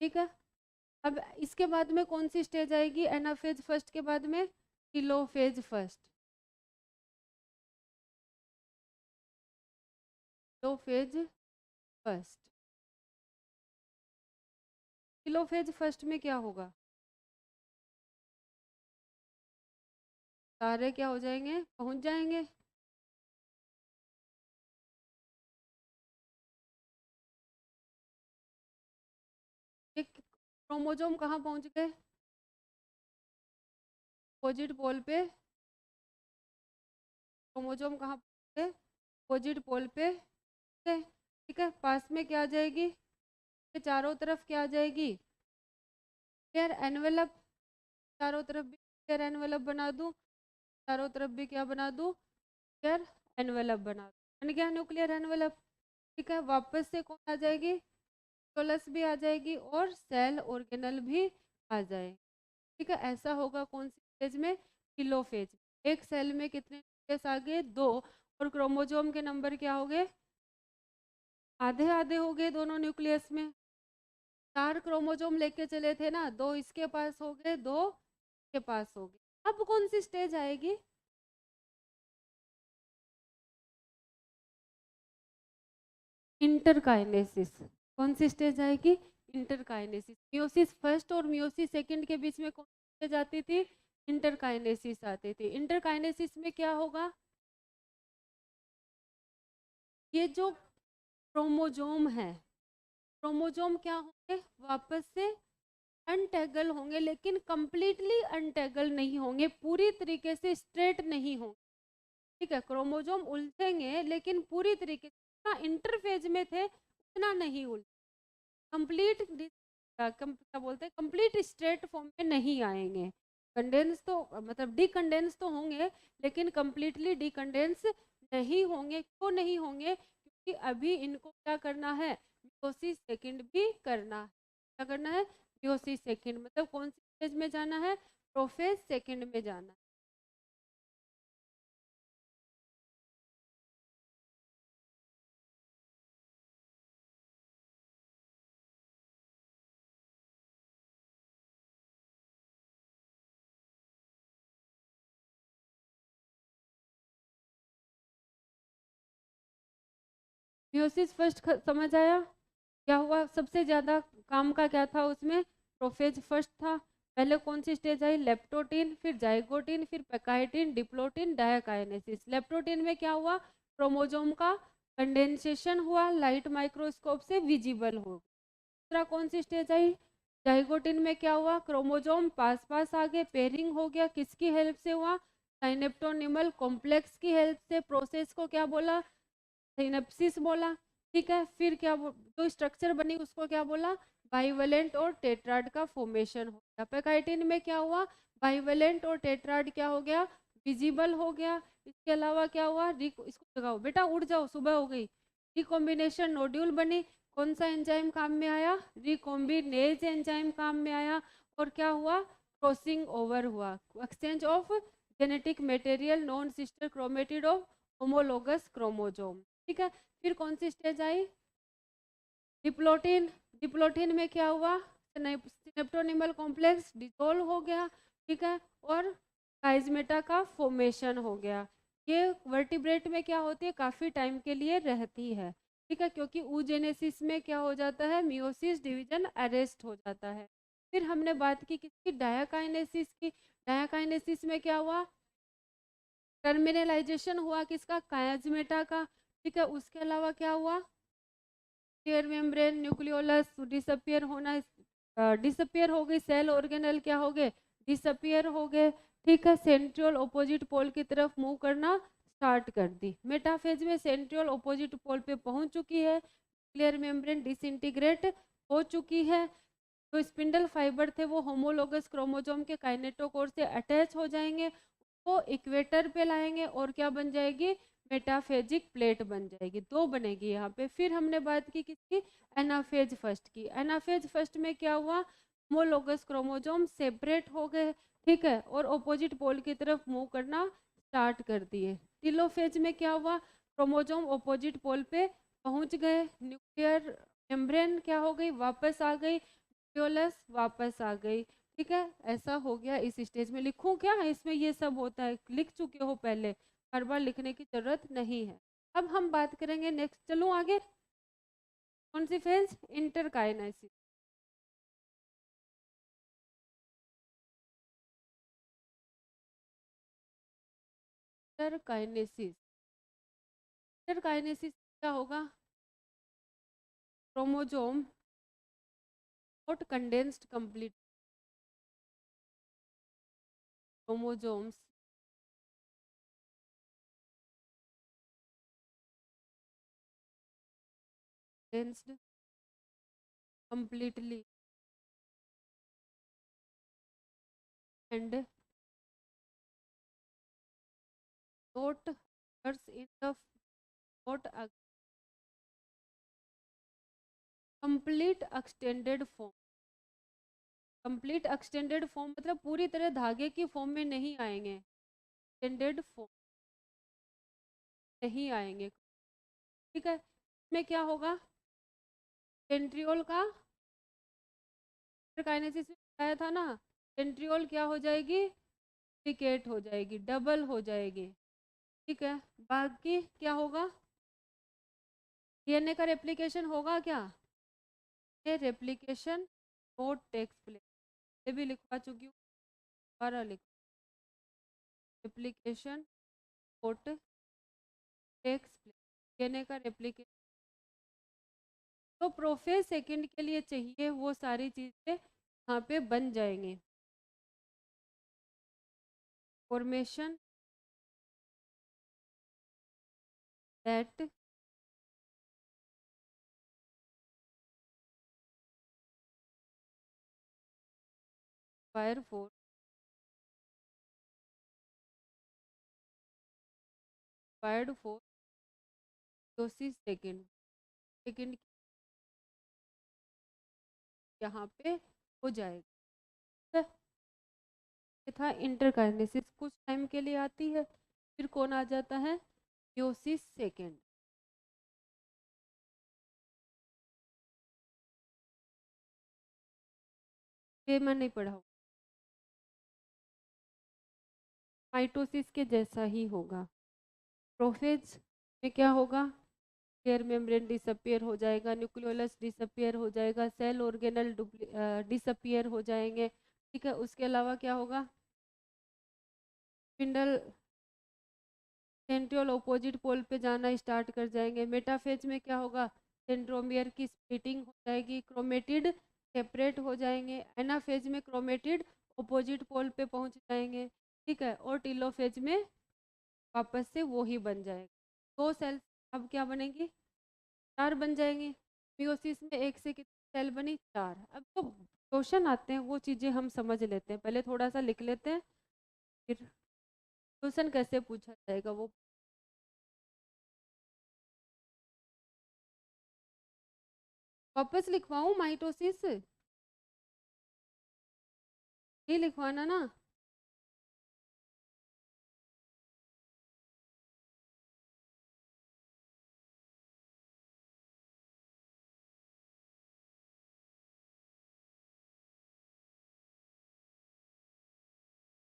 ठीक है, अब इसके बाद में कौन सी स्टेज आएगी? एनाफेज फर्स्ट के बाद में telophase first, telophase first. Telophase first में क्या होगा? सारे क्या हो जाएंगे? पहुंच जाएंगे। एक क्रोमोसोम कहाँ पहुंच गए? अपोजिट पोल पे। क्रोमोसोम कहाँ पहुंच गए? अपोजिट पोल पे। ठीक है, पास में क्या आ जाएगी? ये चारों तरफ क्या आ जाएगी? Clear envelope. चारों तरफ भी क्लियर एनवेलप बना दूं, चारों तरफ भी क्या बना दूं? क्लियर एनवेलप बना दूं। बन गया न्यूक्लियर एनवेलप। ठीक है, वापस से कौन आ जाएगी? न्यूक्लियस भी आ जाएगी और सेल ऑर्गेनल भी आ जाए। ठीक है, ऐसा होगा कौन सी फेज में? टेलोफेज। एक सेल में कितने न्यूक्लियस आ गए? 2। और क्रोमोसोम के नंबर क्या हो गए? आधे आधे हो गए दोनों न्यूक्लियस में। 4 क्रोमोसोम लेके चले थे ना, 2 इसके पास हो गए, 2 के पास हो गए। अब कौन सी स्टेज आएगी? इंटरकाइनेसिस। कौन सी स्टेज आएगी? इंटरकाइनेसिस। मियोसिस फर्स्ट और मियोसिस सेकंड के बीच में कौन सी स्टेज आती थी? इंटरकाइनेसिस आती थी। इंटरकाइनेसिस में क्या होगा? ये जो क्रोमोसोम है, क्रोमोसोम क्या होंगे? वापस से अनटैगल होंगे, लेकिन कंप्लीटली अनटैगल नहीं होंगे, पूरी तरीके से स्ट्रेट नहीं होंगे। ठीक है, क्रोमोसोम उलझेंगे लेकिन पूरी तरीके से इंटरफेज में थे उतना नहीं उलझ, कंप्लीट क्या बोलते हैं, कंप्लीट स्ट्रेट फॉर्म में नहीं आएंगे। कंडेंस तो मतलब डिकंडेंस तो होंगे, लेकिन कंप्लीटली डिकंडेंस नहीं होंगे। क्यों नहीं होंगे? क्योंकि अभी इनको क्या करना है, मियोसिस सेकंड भी करना है। क्या करना है? मियोसिस सेकंड, मतलब कौन सी स्टेज में जाना है? प्रोफेज सेकंड में जाना है। मियोसिस फर्स्ट समझ आया? क्या हुआ? सबसे ज्यादा काम का क्या था उसमें? प्रोफेज फर्स्ट था। पहले कौन सी स्टेज आई? लेप्टोटीन, फिर जाइगोटीन, फिर पेकाइटिन, डिप्लोटीन, डायकाइनेसिस। लेप्टोटीन में क्या हुआ? क्रोमोजोम का कंडेंसेशन हुआ, लाइट माइक्रोस्कोप से विजिबल हो। दूसरा कौन सी स्टेज आई? जाइगोटीन में क्या हुआ? क्रोमोजोम पास पास आ गए, पेयरिंग हो गया। किसकी हेल्प से हुआ? साइनेप्टोनिमल कॉम्प्लेक्स की हेल्प से। प्रोसेस को क्या बोला? सिनेप्सिस बोला। ठीक है, फिर क्या जो स्ट्रक्चर बनी उसको क्या बोला? बाइवेलेंट और टेट्राड का फॉर्मेशन हो गया। पेकाइटिन में क्या हुआ? बाइवेलेंट और टेट्राड क्या हो गया? विजिबल हो गया। इसके अलावा क्या हुआ? इसको जगाओ बेटा, उड़ जाओ, सुबह हो गई। रिकॉम्बिनेशन नोड्यूल बनी। कौन सा एंजाइम काम में आया? रिकॉम्बिनेज एंजाइम काम में आया। और क्या हुआ? क्रॉसिंग ओवर हुआ, exchange of genetic material, non sister chromatid of homologous chromosome. ठीक है, फिर कौन सी स्टेज आई? डिप्लोटिन। डिप्लोटिन में क्या हुआ? सिनेप्टोनिमल कॉम्प्लेक्स डिसोल्व हो गया। ठीक है, और काइजमेटा का फॉर्मेशन हो गया। ये वर्टिब्रेट में क्या होती है? काफ़ी टाइम के लिए रहती है। ठीक है, क्योंकि ऊजेनेसिस में क्या हो जाता है? मियोसिस डिवीजन अरेस्ट हो जाता है। फिर हमने बात की किसकी? डायाकाइनेसिस की। डायाकाइनेसिस में क्या हुआ? टर्मिनलाइजेशन हुआ किसका? कायाजमेटा का। ठीक है, उसके अलावा क्या हुआ? टेयर मेम्ब्रेन, न्यूक्लियोलस डिसअपियर होना, डिसअपियर हो गई। सेल ऑर्गेनल क्या हो गए? डिसअपियर हो गए। ठीक है, सेंट्रियोल ऑपोजिट पोल की तरफ मूव करना स्टार्ट कर दी। मेटाफेज में सेंट्रियोल ऑपोजिट पोल पे पहुंच चुकी है। क्लियर मेम्ब्रेन डिसइंटीग्रेट हो चुकी है। जो स्पिंडल फाइबर थे वो होमोलोगस क्रोमोसोम के काइनेटोकोर से अटैच हो जाएंगे, वो इक्वेटर पे लाएंगे और क्या बन जाएगी? मेटाफेजिक प्लेट बन जाएगी। दो बनेगी यहाँ पे। फिर हमने बात की किसकी? एनाफेज फर्स्ट की। एनाफेज फर्स्ट में क्या हुआ? होमोलोगस क्रोमोसोम सेपरेट हो गए। ठीक है, और ऑपोजिट पोल की तरफ मूव करना स्टार्ट कर दिए। टिलोफेज में क्या हुआ? क्रोमोसोम ऑपोजिट पोल पे पहुंच गए। न्यूक्लियर मेम्ब्रेन क्या हो गई? वापस आ गई। न्यूक्लियोलस वापस आ गई। ठीक है, ऐसा हो गया। इस स्टेज में लिखूं क्या? इसमें ये सब होता है, लिख चुके हो पहले, हर बार लिखने की जरूरत नहीं है। अब हम बात करेंगे नेक्स्ट, चलूं आगे। कौन सी फेज? इंटरकाइनेसिस। इंटरकाइनेसिस। इंटरकाइनेसिस क्या होगा? Chromosome not condensed complete, chromosomes condensed completely and not occurs in the not a complete extended form। Complete extended form मतलब पूरी तरह धागे की फॉर्म में नहीं आएंगे, एक्सटेंडेड फॉर्म नहीं आएंगे। ठीक है, इसमें क्या होगा? सेंट्रियोल का काइनेसिस में बताया था ना, सेंट्रियोल क्या हो जाएगी? डुप्लीकेट हो जाएगी, डबल हो जाएगी। ठीक है, बाकी क्या होगा? डीएनए का रेप्लिकेशन होगा क्या? ये रेप्लिकेशन नोट टेक्स प्लेस, ये भी लिखवा चुकी हूँ, दोबारा लिख। Replication not takes place, DNA का रेप्लिकेशन। तो प्रोफेज सेकंड के लिए चाहिए वो सारी चीज़ें यहाँ पे बन जाएंगे। Formation that fire four required for meiosis second यहाँ पे हो जाएगा। था इंटरकाइनेसिस कुछ टाइम के लिए आती है, फिर कौन आ जाता है, मियोसिस सेकेंड। ये मैं नहीं पढ़ा, माइटोसिस के जैसा ही होगा। प्रोफेज में क्या होगा, शेयर मेम्ब्रेन डिसअपियर हो जाएगा, न्यूक्लियोलस डिसअपियर हो जाएगा, सेल ऑर्गेनल डिसअपियर हो जाएंगे। ठीक है, उसके अलावा क्या होगा, स्पिंडल सेंट्रियोल ऑपोजिट पोल पे जाना स्टार्ट कर जाएंगे। मेटाफेज में क्या होगा, सेंट्रोमियर की स्प्लिटिंग हो जाएगी, क्रोमेटिड सेपरेट हो जाएंगे। एनाफेज में क्रोमेटिड ऑपोजिट पोल पे पहुंच जाएंगे। ठीक है, और टीलोफेज में वापस से वो ही बन जाएगा। दो सेल्स अब क्या बनेंगी, 4 बन जाएंगे। मियोसिस में एक से कितनी सेल बनी, 4। अब तो क्वेश्चन आते हैं वो चीज़ें हम समझ लेते हैं, पहले थोड़ा सा लिख लेते हैं, फिर क्वेश्चन कैसे पूछा जाएगा वो। वापस लिखवाऊं माइटोसिस, नहीं लिखवाना ना।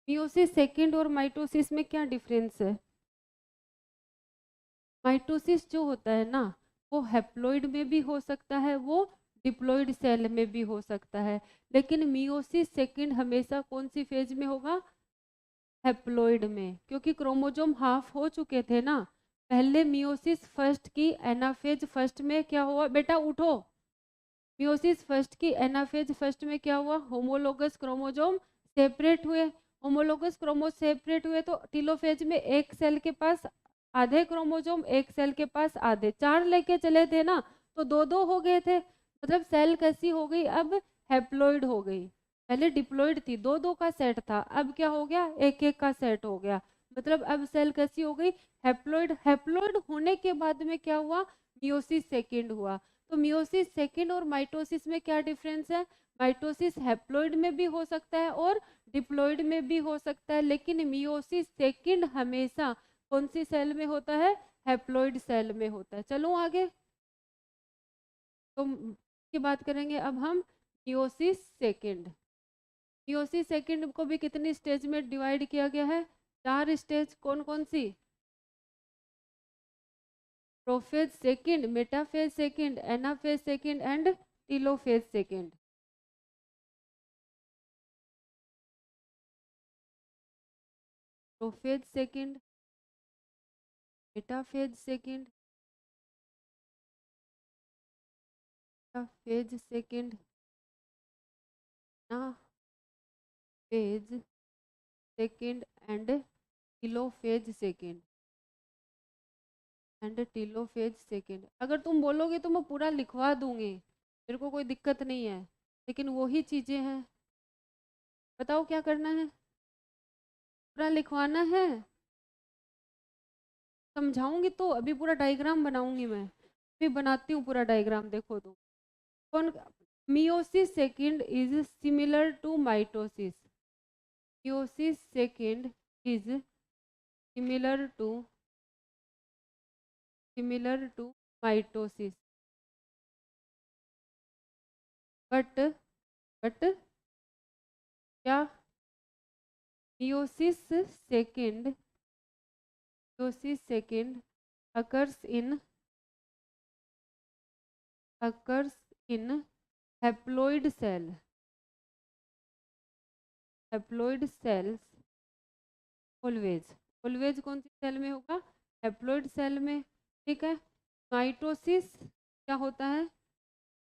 मियोसिस सेकंड और माइटोसिस में क्या डिफरेंस है, माइटोसिस जो होता है ना वो हैप्लॉइड में भी हो सकता है, वो डिप्लॉइड सेल में भी हो सकता है, लेकिन मियोसिस सेकंड हमेशा कौन सी फेज में होगा, हैप्लॉइड में, क्योंकि क्रोमोजोम हाफ हो चुके थे ना। पहले मियोसिस फर्स्ट की एनाफेज फर्स्ट में क्या हुआ, बेटा उठो, मियोसिस फर्स्ट की एनाफेज फर्स्ट में क्या हुआ, होमोलोगस क्रोमोजोम सेपरेट हुए। होमोलोगस क्रोमोज सेपरेट हुए तो टीलोफेज में एक सेल के पास आधे क्रोमोजोम, एक सेल के पास आधे, 4 लेके चले थे ना, तो 2-2 हो गए थे। मतलब सेल कैसी हो गई, अब हैप्लॉइड हो गई। पहले डिप्लॉइड थी, 2-2 का सेट था, अब क्या हो गया, 1-1 का सेट हो गया। मतलब अब सेल कैसी हो गई, हैप्लॉइड। हैप्लॉइड होने के बाद में क्या हुआ, मियोसिस सेकेंड हुआ। तो मियोसिस सेकेंड और माइटोसिस में क्या डिफरेंस है, माइटोसिस हैप्लॉइड में भी हो सकता है और डिप्लॉइड में भी हो सकता है, लेकिन मियोसिस सेकेंड हमेशा कौन सी सेल में होता है, हैप्लॉइड सेल में होता है। चलो आगे, तो की बात करेंगे अब हम मियोसिस सेकेंड। मियोसिस सेकेंड को भी कितनी स्टेज में डिवाइड किया गया है, 4 स्टेज। कौन कौन सी, prophase second, metaphase second, anaphase second and telophase second. Prophase second, metaphase second, phase second, ना phase second and telophase second and telophase second. अगर तुम बोलोगे तो मैं पूरा लिखवा दूंगी, मेरे को कोई दिक्कत नहीं है, लेकिन वही चीजें हैं। बताओ क्या करना है, पूरा लिखवाना है, समझाऊंगी तो अभी पूरा डायग्राम बनाऊंगी मैं, अभी बनाती हूँ पूरा डायग्राम, देखो तुम। कौन, meiosis second is similar to mitosis, meiosis second is similar to mitosis, but क्या, meiosis second occurs in haploid cells always कौन सी सेल में होगा, हैप्लॉइड सेल में। ठीक है, माइटोसिस क्या होता है,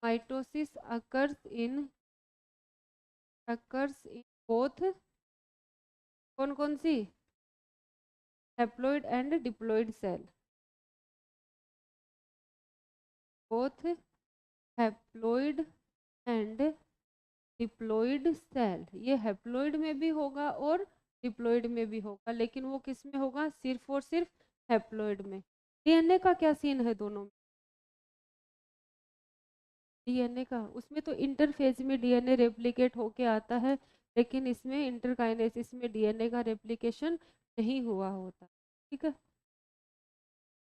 माइटोसिस occurs in both कौन कौन सी, haploid and diploid cell, both haploid and diploid cell. ये हैप्लॉइड में भी होगा और डिप्लॉइड में भी होगा, लेकिन वो किस में होगा, सिर्फ और सिर्फ हैप्लॉइड में। डीएनए का क्या सीन है दोनों में? डीएनए का उसमें तो इंटरफेज में डीएनए रेप्लिकेट होके आता है, लेकिन इसमें इंटरकाइनेसिस में डीएनए का रेप्लिकेशन नहीं हुआ होता। ठीक है,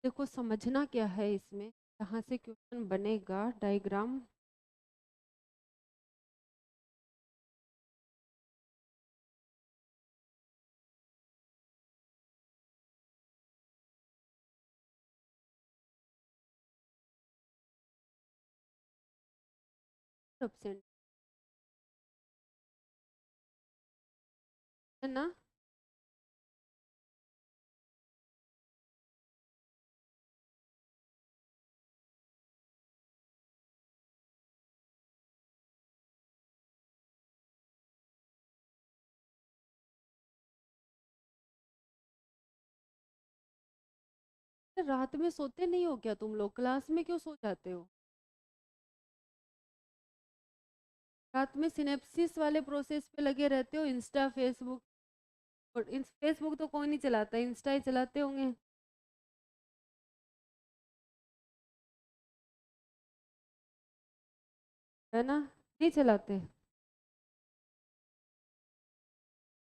देखो समझना क्या है इसमें, कहाँ से क्वेश्चन बनेगा, डायग्राम। एब्सेंट है ना। रात में सोते नहीं हो क्या तुम लोग? क्लास में क्यों सो जाते हो? रात में सिनेप्सिस वाले प्रोसेस पे लगे रहते हो, इंस्टा फेसबुक। और फेसबुक तो कोई नहीं चलाता, इंस्टा ही चलाते होंगे, है ना? नहीं चलाते?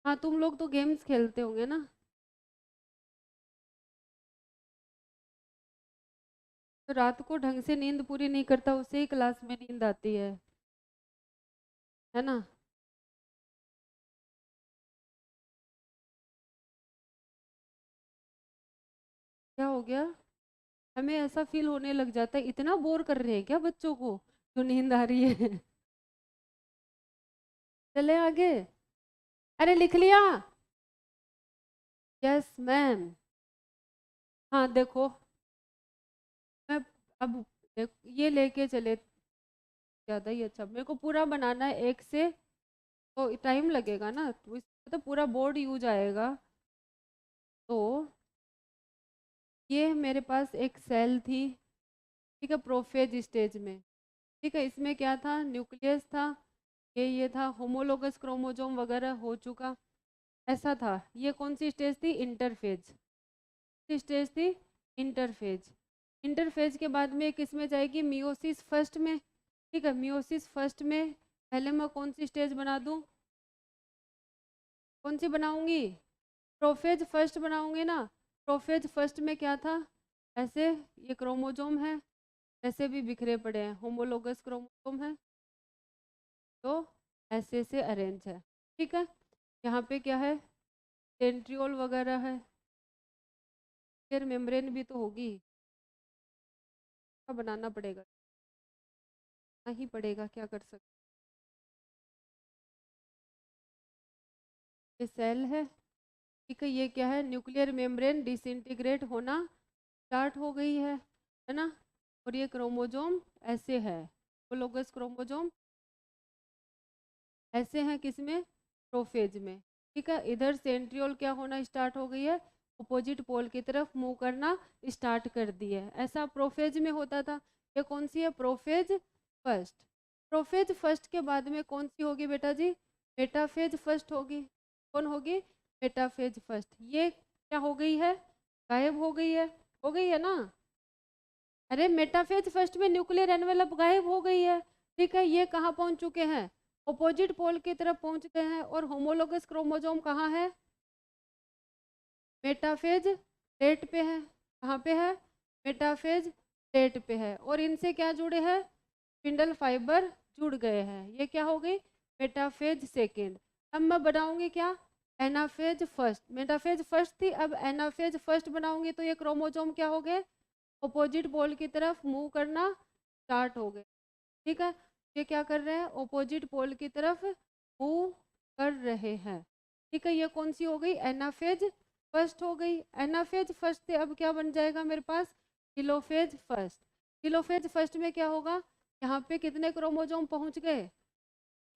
हाँ, तुम लोग तो गेम्स खेलते होंगे ना। तो रात को ढंग से नींद पूरी नहीं करता, उसे ही क्लास में नींद आती है ना? क्या हो गया? हमें ऐसा फील होने लग जाता है, इतना बोर कर रहे हैं क्या बच्चों को जो नींद आ रही है? चले आगे। अरे लिख लिया? Yes ma'am. हाँ देखो, मैं अब ये लेके चले, ज़्यादा ही अच्छा। मेरे को पूरा बनाना है एक से, तो टाइम लगेगा ना, तो इसमें तो पूरा बोर्ड यूज आएगा। तो ये मेरे पास एक सेल थी, ठीक है, प्रोफेज स्टेज में। ठीक है, इसमें क्या था, न्यूक्लियस था, ये था होमोलोगस क्रोमोजोम वगैरह हो चुका, ऐसा था। ये कौन सी स्टेज थी? इंटरफेज। स्टेज थी इंटरफेज। इंटरफेज के बाद में किस में जाएगी? मियोसिस फर्स्ट में। ठीक है, मियोसिस फर्स्ट में पहले मैं कौन सी स्टेज बना दूं? कौन सी बनाऊंगी? प्रोफेज फर्स्ट बनाऊंगी ना। प्रोफेज फर्स्ट में क्या था? ऐसे ये क्रोमोजोम है, ऐसे भी बिखरे पड़े हैं, होमोलोगस क्रोमोजोम है, तो ऐसे से अरेंज है। ठीक है, यहाँ पे क्या है? सेंट्रियोल वगैरह है, फिर मेम्ब्रेन भी तो होगी, क्या बनाना पड़ेगा, नहीं पड़ेगा, क्या कर सकते। ये सेल है, ठीक है, ये क्या है? न्यूक्लियर मेम्ब्रेन डिसइंटीग्रेट होना स्टार्ट हो गई है ना? और ये क्रोमोजोम ऐसे है, होमोलोगस क्रोमोजोम ऐसे हैं, किसमें? प्रोफेज में। ठीक है, इधर सेंट्रियोल क्या होना स्टार्ट हो गई है? अपोजिट पोल की तरफ मूव करना स्टार्ट कर दी है। ऐसा प्रोफेज में होता था। ये कौन सी है? Prophase first. प्रोफेज फर्स्ट के बाद में कौन सी होगी बेटा जी? मेटाफेज फर्स्ट होगी। कौन होगी? Metaphase first. ये क्या हो गई है? गायब हो गई है, हो गई है ना? अरे मेटाफेज फर्स्ट में न्यूक्लियर एनवेलप गायब हो गई है। ठीक है, ये कहाँ पहुंच चुके हैं? अपोजिट पोल की तरफ पहुंच गए हैं। और होमोलोगस क्रोमोजोम कहाँ है? मेटाफेज प्लेट पे है। कहाँ पे है? मेटाफेज प्लेट पे है। और इनसे क्या जुड़े हैं? स्पिंडल फाइबर जुड़ गए हैं। ये क्या हो गई? Metaphase second. अब मैं बनाऊंगी क्या? Anaphase first. मेटाफेज फर्स्ट थी, अब एनाफेज फर्स्ट बनाऊंगी, तो ये क्रोमोजोम क्या हो गए? अपोजिट पोल की तरफ मूव करना स्टार्ट हो गए। ठीक है, ये क्या कर रहे हैं? अपोजिट पोल की तरफ मूव कर रहे हैं। ठीक है, ये कौन सी हो गई? एनाफेज फर्स्ट हो गई। एनाफेज फर्स्ट से अब क्या बन जाएगा मेरे पास? Telophase first. टेलोफेज फर्स्ट में क्या होगा? यहाँ पे कितने क्रोमोजोम पहुँच गए?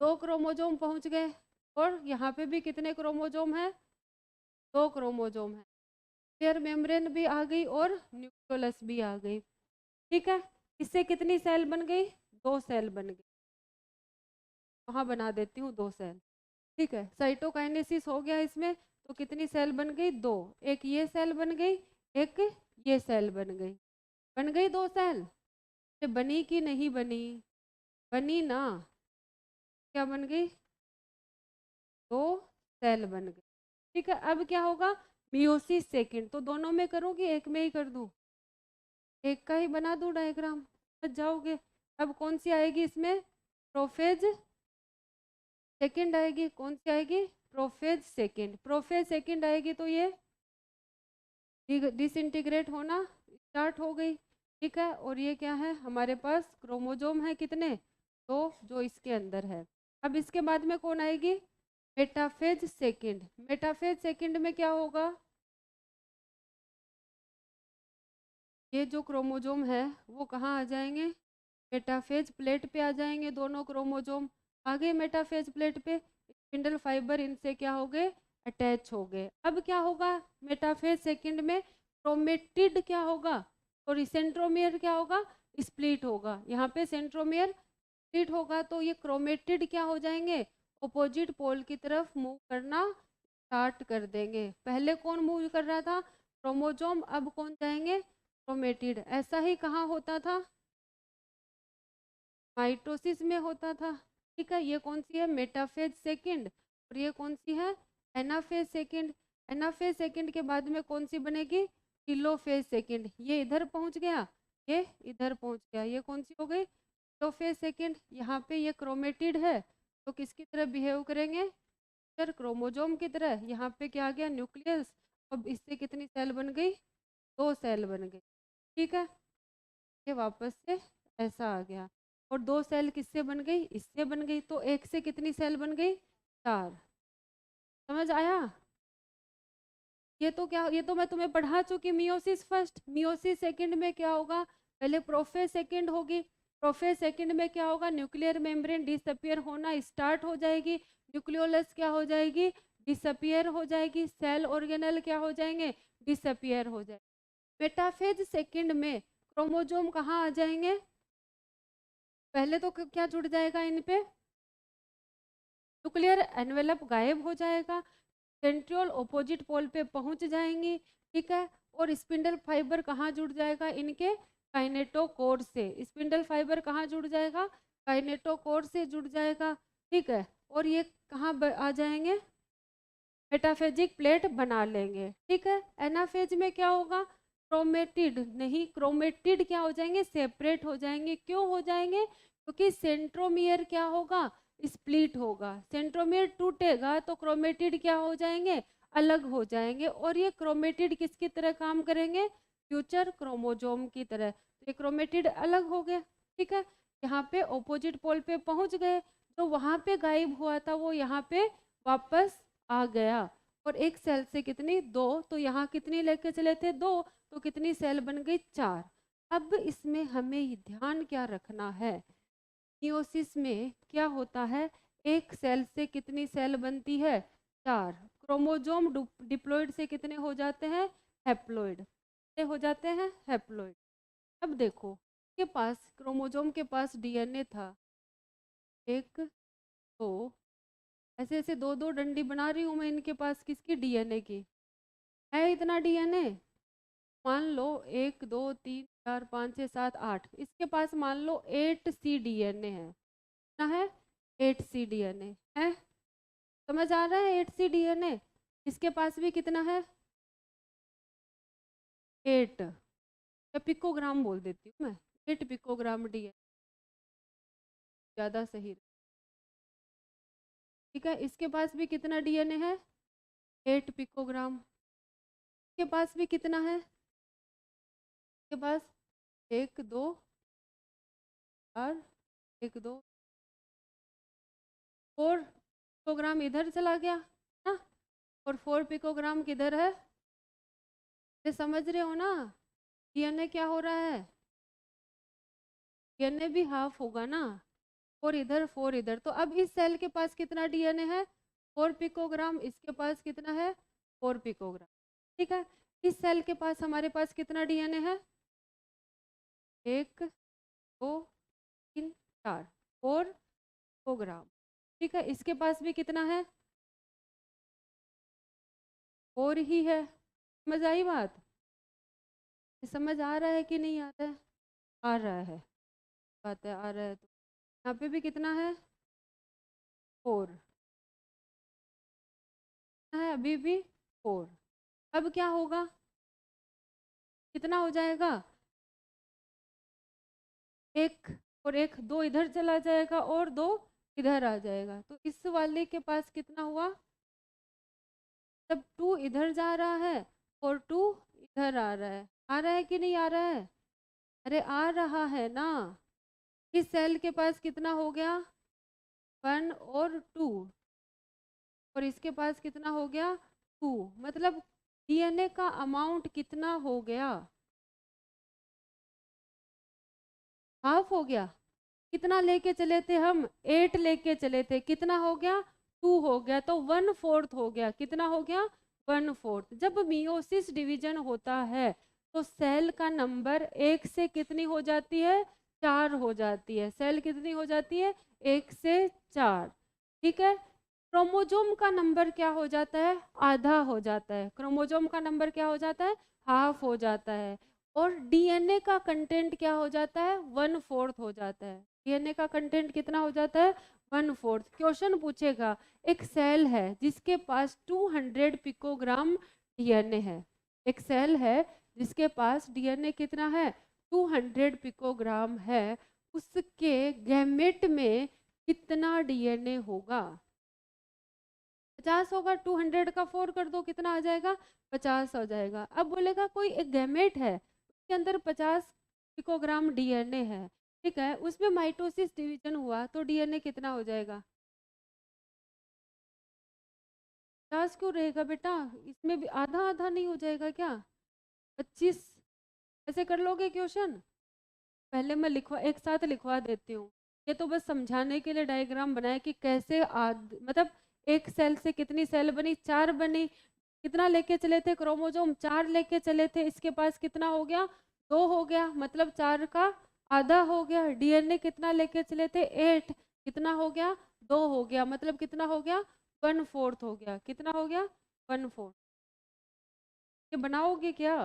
2 क्रोमोजोम पहुँच गए। और यहाँ पे भी कितने क्रोमोजोम है? 2 क्रोमोजोम है। शेयर मेम्ब्रेन भी आ गई और न्यूक्लियस भी आ गई। ठीक है, इससे कितनी सेल बन गई? 2 सेल बन गई। वहाँ बना देती हूँ 2 सेल। ठीक है, साइटोकाइनेसिस हो गया इसमें, तो कितनी सेल बन गई? 2। एक ये सेल बन गई, एक ये सेल बन गई 2 सेल। ये बनी कि नहीं बनी? बनी ना। क्या बन गई? 2 सेल बन गई। ठीक है, अब क्या होगा? Meiosis second. तो दोनों में करूँ कि एक में ही कर दूँ? एक का ही बना दूँ डायग्राम, बच जाओगे। अब कौन सी आएगी इसमें? प्रोफेज सेकंड आएगी। कौन सी आएगी? Prophase second. प्रोफेज सेकंड आएगी तो ये डिसइंटीग्रेट होना स्टार्ट हो गई। ठीक है, और ये क्या है? हमारे पास क्रोमोजोम है कितने? 2, जो इसके अंदर है। अब इसके बाद में कौन आएगी? Metaphase second. मेटाफेज सेकंड में क्या होगा? ये जो क्रोमोजोम है वो कहाँ आ जाएंगे? मेटाफेज प्लेट पे आ जाएंगे दोनों क्रोमोजोम। आ गए मेटाफेज प्लेट पे, स्पिंडल फाइबर इनसे क्या हो गए? अटैच हो गए। अब क्या होगा मेटाफेज सेकंड में? क्रोमेटिड क्या होगा? और सेंट्रोमियर क्या होगा? स्प्लिट होगा। यहाँ पे सेंट्रोमियर स्प्लिट होगा तो ये क्रोमेटिड क्या हो जाएंगे? अपोजिट पोल की तरफ मूव करना स्टार्ट कर देंगे। पहले कौन मूव कर रहा था? क्रोमोजोम। अब कौन जाएंगे? क्रोमेटिड। ऐसा ही कहाँ होता था? माइटोसिस में होता था। ठीक है, ये कौन सी है? Metaphase second. और ये कौन सी है? Anaphase second. एनाफेज सेकंड के बाद में कौन सी बनेगी? Telophase second. ये इधर पहुंच गया, ये इधर पहुंच गया। ये कौन सी हो गई? Telophase second. यहाँ पे ये क्रोमेटिड है तो किसकी तरह बिहेव करेंगे? सर क्रोमोजोम की तरह। यहाँ पे क्या आ गया? न्यूक्लियस। अब इससे कितनी सेल बन गई? 2 सेल बन गई। ठीक है, ये वापस से ऐसा आ गया। और 2 सेल किससे बन गई? इससे बन गई। तो एक से कितनी सेल बन गई? 4। समझ आया? ये तो क्या, ये तो मैं तुम्हें पढ़ा चुकी। मियोसिस फर्स्ट, मियोसिस सेकंड में क्या होगा? पहले प्रोफेज सेकंड होगी। प्रोफेज सेकंड में क्या होगा? न्यूक्लियर मेम्ब्रेन डिसअपियर होना स्टार्ट हो जाएगी। न्यूक्लियोलस क्या हो जाएगी? डिसअपियर हो जाएगी। सेल ऑर्गेनल क्या हो जाएंगे? डिसअपियर हो जाएंगे। मेटाफेज सेकंड में क्रोमोजोम कहाँ आ जाएंगे? पहले तो क्या जुड़ जाएगा इन पे? न्यूक्लियर एनवेलप गायब हो जाएगा। सेंट्रियोल ऑपोजिट पोल पे पहुंच जाएंगी। ठीक है, और स्पिंडल फाइबर कहाँ जुड़ जाएगा? इनके काइनेटोकोर से। स्पिंडल फाइबर कहाँ जुड़ जाएगा? काइनेटोकोर से जुड़ जाएगा। ठीक है, और ये कहाँ आ जाएंगे? मेटाफेजिक प्लेट बना लेंगे। ठीक है, एनाफेज में क्या होगा? क्रोमेटिड नहीं, क्रोमेटिड क्या हो जाएंगे? सेपरेट हो जाएंगे। क्यों हो जाएंगे? क्योंकि सेंट्रोमियर क्या होगा? स्प्लिट होगा। सेंट्रोमियर टूटेगा तो क्रोमेटिड क्या हो जाएंगे? अलग हो जाएंगे। और ये क्रोमेटिड किसकी तरह काम करेंगे? फ्यूचर क्रोमोजोम की तरह। तो ये क्रोमेटिड अलग हो गए। ठीक है, यहाँ पे ऑपोजिट पोल पे पहुंच गए। जो वहां पे गायब हुआ था वो यहाँ पे वापस आ गया। और एक सेल से कितनी? 2। तो यहाँ कितनी लेके चले थे? 2। तो कितनी सेल बन गई? 4। अब इसमें हमें ध्यान क्या रखना है? मियोसिस में क्या होता है? एक सेल से कितनी सेल बनती है? 4। क्रोमोजोम डिप्लॉइड से कितने हो जाते हैं? हैप्लॉइड। कितने हो जाते हैं? हैप्लॉइड। अब देखो, के पास क्रोमोजोम के पास डीएनए था। 1 2, ऐसे ऐसे 2 2 डंडी बना रही हूँ मैं इनके पास। किसकी? डीएनए की। है इतना डीएनए? मान लो 1 2 3 4 5 6 7 8। इसके पास मान लो 8C डीएनए है। कितना है? 8C डीएनए है। समझ आ रहा है? 8C DNA. इसके पास भी कितना है? 8, या पिकोग्राम बोल देती हूँ मैं। 8 पिकोग्राम डीएनए ज़्यादा सही। ठीक है, इसके पास भी कितना डीएनए है? 8 पिकोग्राम। इसके पास भी कितना है? इसके पास 1 2 4 1 2 4 पिकोग्राम इधर चला गया ना। और 4 पिकोग्राम किधर है? ये समझ रहे हो ना? डीएनए क्या हो रहा है? डीएनए भी हाफ होगा ना। 4 इधर 4 इधर। तो अब इस सेल के पास कितना डीएनए है? 4 पिकोग्राम। इसके पास कितना है? 4 पिकोग्राम। ठीक है, इस सेल के पास हमारे पास कितना डीएनए है? 1 2 3 4, 4 पिकोग्राम। ठीक है, इसके पास भी कितना है? 4 ही है। समझ आई बात? समझ आ रहा है कि नहीं आ रहा है? आ रहा है, बात है, आ रहा है। तो यहाँ पे भी कितना है? 4 है, अभी भी 4। अब क्या होगा? कितना हो जाएगा? एक और एक, 2 इधर चला जाएगा और 2 इधर आ जाएगा। तो इस वाले के पास कितना हुआ? तब 2 इधर जा रहा है और 2 इधर आ रहा है। आ रहा है कि नहीं आ रहा है? अरे आ रहा है ना। इस सेल के पास कितना हो गया? 1 और 2, और इसके पास कितना हो गया? 2। मतलब डीएनए का अमाउंट कितना हो गया? हाफ हो गया। कितना लेके चले थे हम? 8 लेके चले थे। कितना हो गया? 2 हो गया, तो 1/4 हो गया। कितना हो गया? 1/4। जब मियोसिस डिवीजन होता है तो सेल का नंबर 1 से कितनी हो जाती है? 4 हो जाती है। सेल कितनी हो जाती है? 1 से 4। ठीक है। क्रोमोजोम का नंबर क्या हो जाता है? आधा हो जाता है। क्रोमोजोम का नंबर क्या हो जाता है? हाफ हो जाता है। और डीएनए का कंटेंट क्या हो जाता है? 1/4 हो जाता है। डीएनए का कंटेंट कितना हो जाता है? 1/4। क्वेश्चन पूछेगा, एक सेल है जिसके पास 200 पिकोग्राम डीएनए है। एक सेल है जिसके पास डीएनए कितना है? 200 पिकोग्राम है। उसके गैमेट में कितना डीएनए होगा? 50 होगा। 200 का 4 कर दो, कितना आ जाएगा? 50 हो जाएगा। अब बोलेगा कोई एक गैमेट है, उसके अंदर 50 पिकोग्राम डीएनए है। ठीक है, उसमें माइटोसिस डिवीजन हुआ तो डीएनए कितना हो जाएगा? 50 क्यों रहेगा बेटा? इसमें भी आधा आधा नहीं हो जाएगा क्या? 25। ऐसे कर लोगे क्वेश्चन? पहले मैं लिखवा, एक साथ लिखवा देती हूँ। ये तो बस समझाने के लिए डायग्राम बनाया कि कैसे मतलब एक सेल से कितनी सेल बनी? 4 बनी। कितना लेके चले थे क्रोमोजोम? 4 लेके चले थे। इसके पास कितना हो गया? 2 हो गया, मतलब 4 का आधा हो गया। डीएनए कितना लेके चले थे? 8। कितना हो गया? 2 हो गया, मतलब कितना हो गया? 1/4 हो गया। कितना हो गया? 1/4। ये बनाओगे क्या?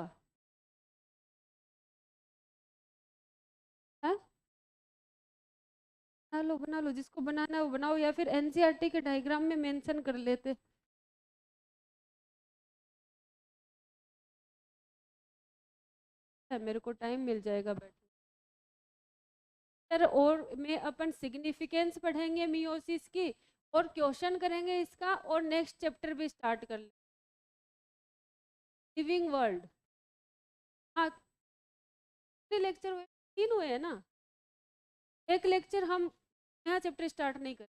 है, बना लो बना लो, जिसको बनाना है वो बनाओ, या फिर एनसीईआरटी के डायग्राम में मेंशन कर लेते। है, मेरे को टाइम मिल जाएगा बैठ सर। और में अपन सिग्निफिकेंस पढ़ेंगे मियोसिस की, और क्वेश्चन करेंगे इसका, और नेक्स्ट चैप्टर भी स्टार्ट कर लिविंग वर्ल्ड। हाँ, कितने लेक्चर हुए? 3 हुए हैं ना। एक लेक्चर हम नया चैप्टर स्टार्ट नहीं करें।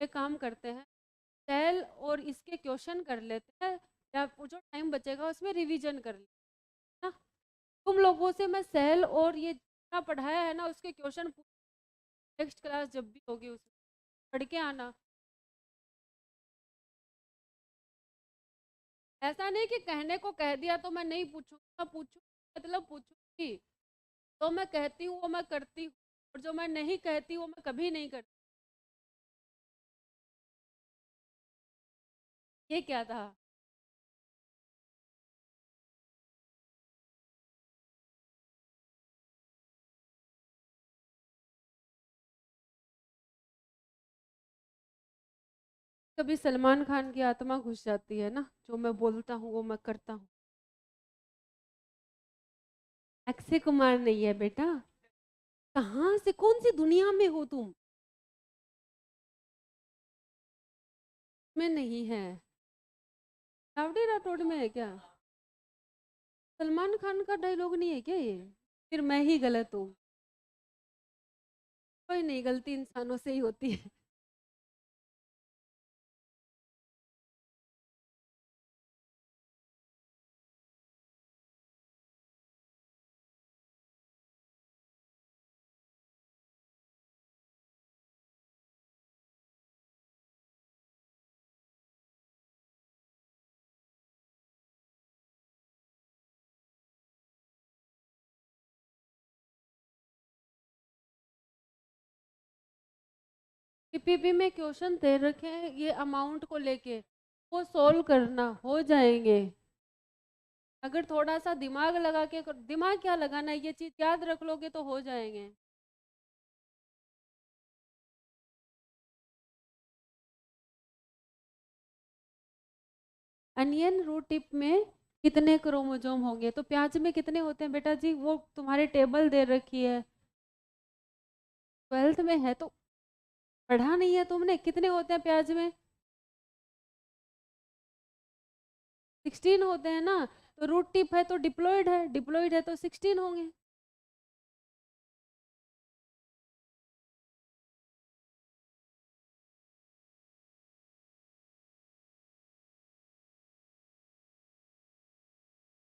एक काम करते हैं, सेल और इसके क्वेश्चन कर लेते हैं, या जो टाइम बचेगा उसमें रिवीजन कर लेते हैं ना। तुम लोगों से मैं सेल और ये जितना पढ़ाया है ना उसके क्वेश्चन नेक्स्ट क्लास जब भी होगी उसमें पढ़ के आना। ऐसा नहीं कि कहने को कह दिया तो मैं नहीं पूछूंगा, पूछूं मतलब पूछूंगी। तो मैं कहती हूँ वो मैं करती हूँ, और जो मैं नहीं कहती वो मैं कभी नहीं करती। ये क्या था? कभी सलमान खान की आत्मा घुस जाती है ना, जो मैं बोलता हूँ वो मैं करता हूँ। अक्षय कुमार नहीं है बेटा। कहाँ से, कौन सी दुनिया में हो तुम? में नहीं है। रावड़ी राठौड़ में है क्या? सलमान खान का डायलॉग नहीं है क्या ये? फिर मैं ही गलत हूँ। कोई नहीं, गलती इंसानों से ही होती है। पीपीपी में क्वेश्चन दे रखे हैं ये अमाउंट को लेके, वो सोल्व करना, हो जाएंगे। अगर थोड़ा सा दिमाग लगा के, दिमाग क्या लगाना है, ये चीज याद रख लोगे तो हो जाएंगे। अनियन रूट टिप में कितने क्रोमोजोम होंगे? तो प्याज में कितने होते हैं बेटा जी? वो तुम्हारे टेबल दे रखी है, 12th में है तो पढ़ा नहीं है तुमने? कितने होते हैं प्याज में? 16 होते हैं ना। तो रूट टिप है तो डिप्लॉइड है, डिप्लॉइड है तो 16 होंगे।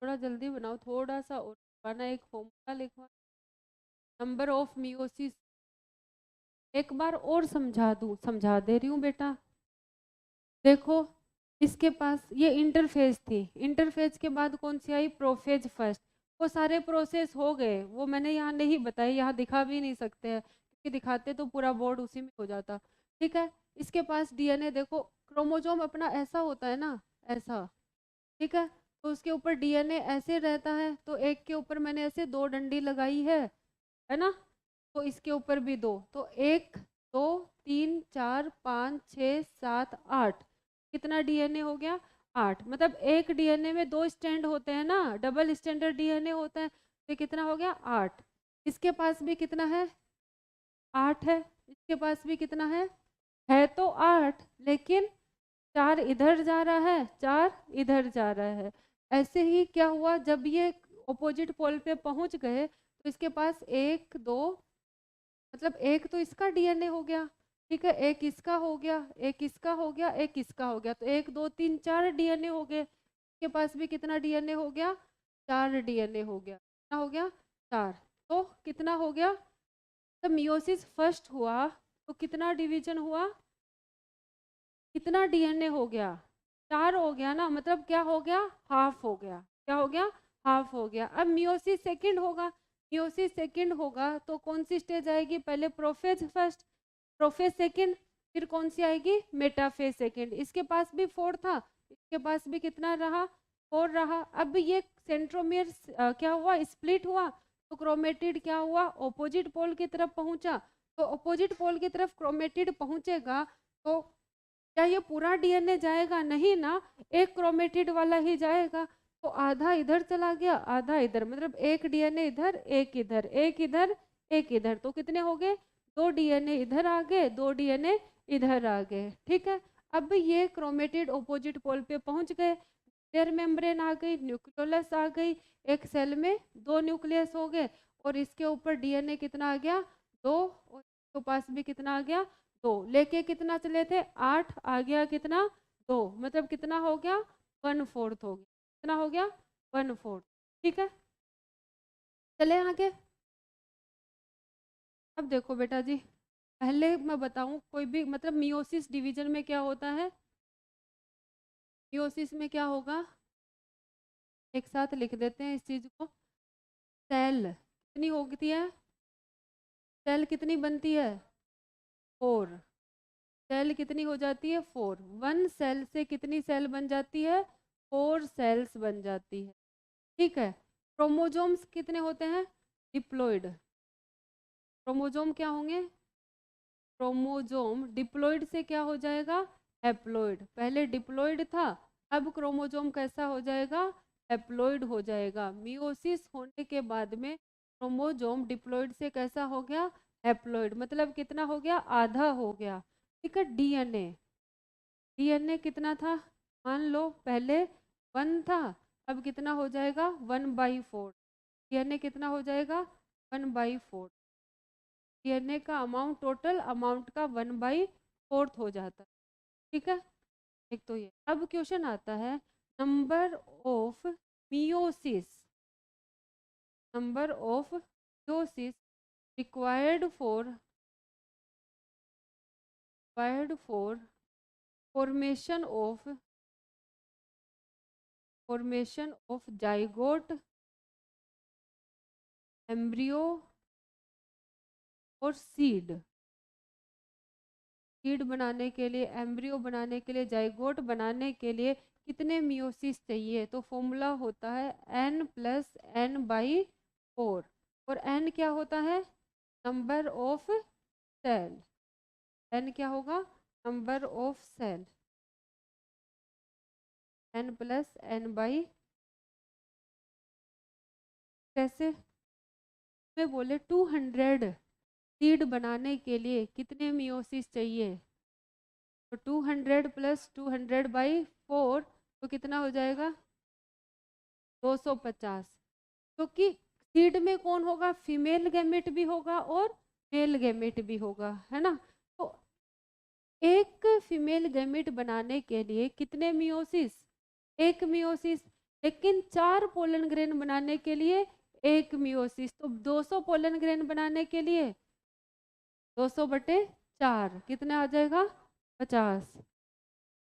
थोड़ा जल्दी बनाओ, थोड़ा सा और लिखवाना, एक फॉर्मूला लिखवा, नंबर ऑफ मियोसिस। एक बार और समझा दूं, समझा दे रही हूँ बेटा। देखो, इसके पास ये इंटरफेज थी, इंटरफेज के बाद कौन सी आई? Prophase first. वो सारे प्रोसेस हो गए, वो मैंने यहाँ नहीं बताई, यहाँ दिखा भी नहीं सकते हैं क्योंकि दिखाते तो पूरा बोर्ड उसी में हो जाता। ठीक है, इसके पास डीएनए, देखो क्रोमोजोम अपना ऐसा होता है ना, ऐसा। ठीक है, तो उसके ऊपर डीएनए ऐसे रहता है, तो एक के ऊपर मैंने ऐसे दो डंडी लगाई है ना? तो इसके ऊपर भी दो, तो 1 2 3 4 5 6 7 8, कितना डीएनए हो गया? 8। मतलब एक डीएनए में दो स्टैंड होते हैं ना, डबल स्टैंडर्ड डीएनए होता है, तो कितना हो गया? 8। इसके पास भी कितना है? 8 है। इसके पास भी कितना है तो 8, लेकिन 4 इधर जा रहा है, 4 इधर जा रहा है। ऐसे ही क्या हुआ, जब ये ऑपोजिट पोल पे पहुंच गए तो इसके पास 1 2, मतलब एक तो इसका डीएनए हो गया, ठीक है, एक इसका हो गया, एक इसका हो गया, एक इसका हो गया, तो 1 2 3 4 डीएनए हो गए। इसके पास भी कितना डीएनए हो गया? 4 डीएनए हो गया। कितना हो गया? 4। तो कितना हो गया? तो मियोसिस फर्स्ट हुआ तो कितना डिवीजन हुआ? कितना डीएनए हो गया? 4 हो गया ना, मतलब क्या हो गया? हाफ हो गया। क्या हो गया? हाफ हो गया। अब मियोसिस सेकंड होगा, मियोसिस सेकंड होगा तो कौन सी स्टेज आएगी? पहले प्रोफेज फर्स्ट, प्रोफेज सेकंड, फिर कौन सी आएगी? Metaphase second. इसके पास भी 4 था, इसके पास भी कितना रहा? 4 रहा। अब ये सेंट्रोमियर क्या हुआ? स्प्लिट हुआ, तो क्रोमेटिड क्या हुआ? ऑपोजिट पोल की तरफ पहुंचा। तो ऑपोजिट पोल की तरफ क्रोमेटिड पहुंचेगा तो क्या ये पूरा डीएनए जाएगा? नहीं ना, एक क्रोमेटिड वाला ही जाएगा। तो आधा इधर चला गया, आधा इधर, मतलब एक डीएनए इधर, एक इधर, एक इधर, एक इधर, तो कितने हो गए? 2 डीएनए इधर आ गए, 2 डीएनए इधर आ गए। ठीक है, अब ये क्रोमेटिड ऑपोजिट पोल पे पहुंच गए, टेर मेम्ब्रेन आ गई, न्यूक्लियोलस आ गई, एक सेल में 2 न्यूक्लियस हो गए, और इसके ऊपर डीएनए कितना आ गया? 2, और इसके पास भी कितना आ गया? 2। लेके कितना चले थे? 8, आ गया कितना? 2, मतलब कितना हो गया? 1/4 हो गया। कितना हो गया? 1/4। ठीक है, चले आगे। अब देखो बेटा जी, पहले मैं बताऊं, कोई भी मतलब मियोसिस डिवीजन में क्या होता है? मियोसिस में क्या होगा? एक साथ लिख देते हैं इस चीज को। सेल कितनी होती है? सेल कितनी बनती है? 4। सेल कितनी हो जाती है? 4। 1 सेल से कितनी सेल बन जाती है? 4 सेल्स बन जाती है। ठीक है, क्रोमोजोम्स कितने होते हैं? डिप्लॉइड। क्रोमोजोम क्या होंगे? क्रोमोजोम डिप्लॉइड से क्या हो जाएगा? हैप्लॉइड। पहले डिप्लॉइड था, अब क्रोमोजोम कैसा हो जाएगा? हैप्लॉइड हो जाएगा। मियोसिस होने के बाद में क्रोमोजोम डिप्लॉइड से कैसा हो गया? हैप्लॉइड। मतलब कितना हो गया? आधा हो गया। ठीक है, डीएनए, डीएनए कितना था? मान लो पहले 1 था, अब कितना हो जाएगा? 1/4। डीएनए कितना हो जाएगा? 1/4। डीएनए का अमाउंट टोटल अमाउंट का 1/4 हो जाता है। ठीक है, एक तो ये। अब क्वेश्चन आता है, number of meiosis, number of meiosis required for formation of zygote, embryo और सीड। सीड बनाने के लिए, एम्ब्रियो बनाने के लिए, जाइगोट बनाने के लिए कितने मियोसिस चाहिए, तो फॉर्मूला होता है n+n/4 और n क्या होता है, नंबर ऑफ सेल। n क्या होगा, नंबर ऑफ सेल, n+n/, कैसे मैं बोले 200 सीड बनाने के लिए कितने मियोसिस चाहिए, तो 200 + 200/4 तो कितना हो जाएगा 250, क्योंकि सीड में कौन होगा, फीमेल गैमेट भी होगा और मेल गैमेट भी होगा, है ना। तो एक फीमेल गैमेट बनाने के लिए कितने मियोसिस, एक मियोसिस, लेकिन 4 पोलन ग्रेन बनाने के लिए एक मियोसिस, तो 200 पोलन ग्रेन बनाने के लिए 200/4 कितना आ जाएगा 50।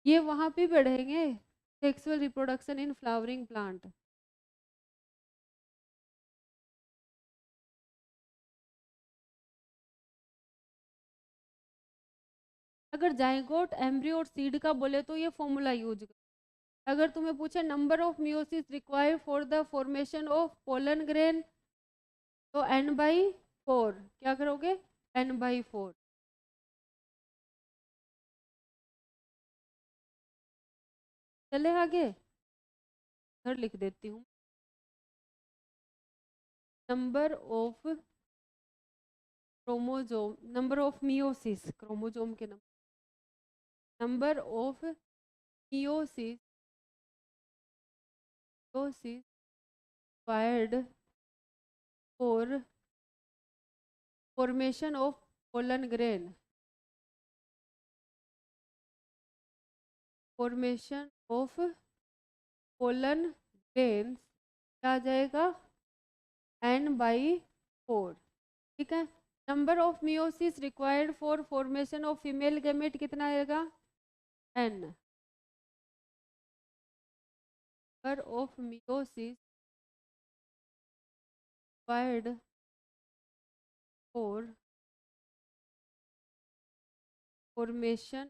ये वहाँ पे बढ़ेंगे, sexual reproduction in flowering plant. अगर जाइगोट, एम्ब्रियो और सीड का बोले तो ये फॉर्मूला यूज कर। अगर तुम्हें पूछे number of meiosis required for the formation of pollen grain, तो n/4 क्या करोगे, n/4। चले आगे, इधर लिख देती हूँ, number of chromosome, number of meiosis, chromosome के number of meiosis required for formation of pollen grain, formation of pollen grain क्या आ जाएगा n/4, ठीक है। Number of meiosis required for formation of female gamete कितना आएगा n, number of meiosis required for formation,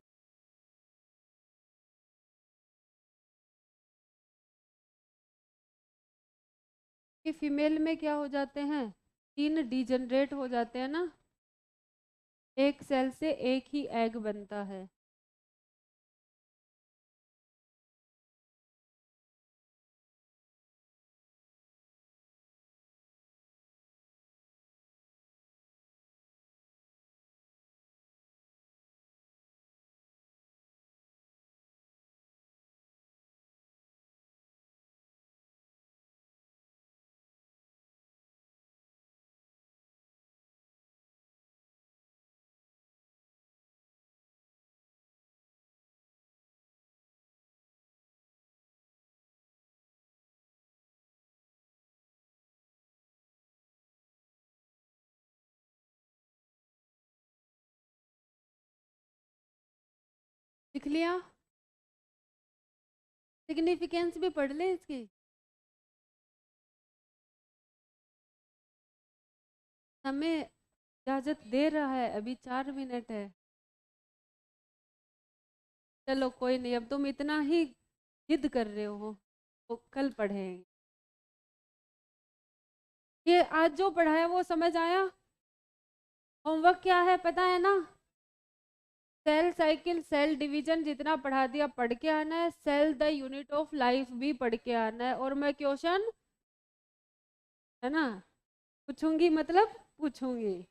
कि female में क्या हो जाते हैं, 3 डिजनरेट हो जाते हैं ना, एक सेल से एक ही एग बनता है। लिख लिया, सिग्निफिकेंस भी पढ़ ले इसकी। हमें इजाजत दे रहा है, अभी 4 मिनट है। चलो कोई नहीं, अब तुम इतना ही जिद कर रहे हो तो कल पढ़ेंगे। ये आज जो पढ़ाया वो समझ आया, होमवर्क क्या है पता है ना, सेल साइकिल, सेल डिवीजन जितना पढ़ा दिया पढ़ के आना है, cell the unit of life भी पढ़ के आना है, और मैं क्वेश्चन है ना पूछूंगी, मतलब पूछूंगी।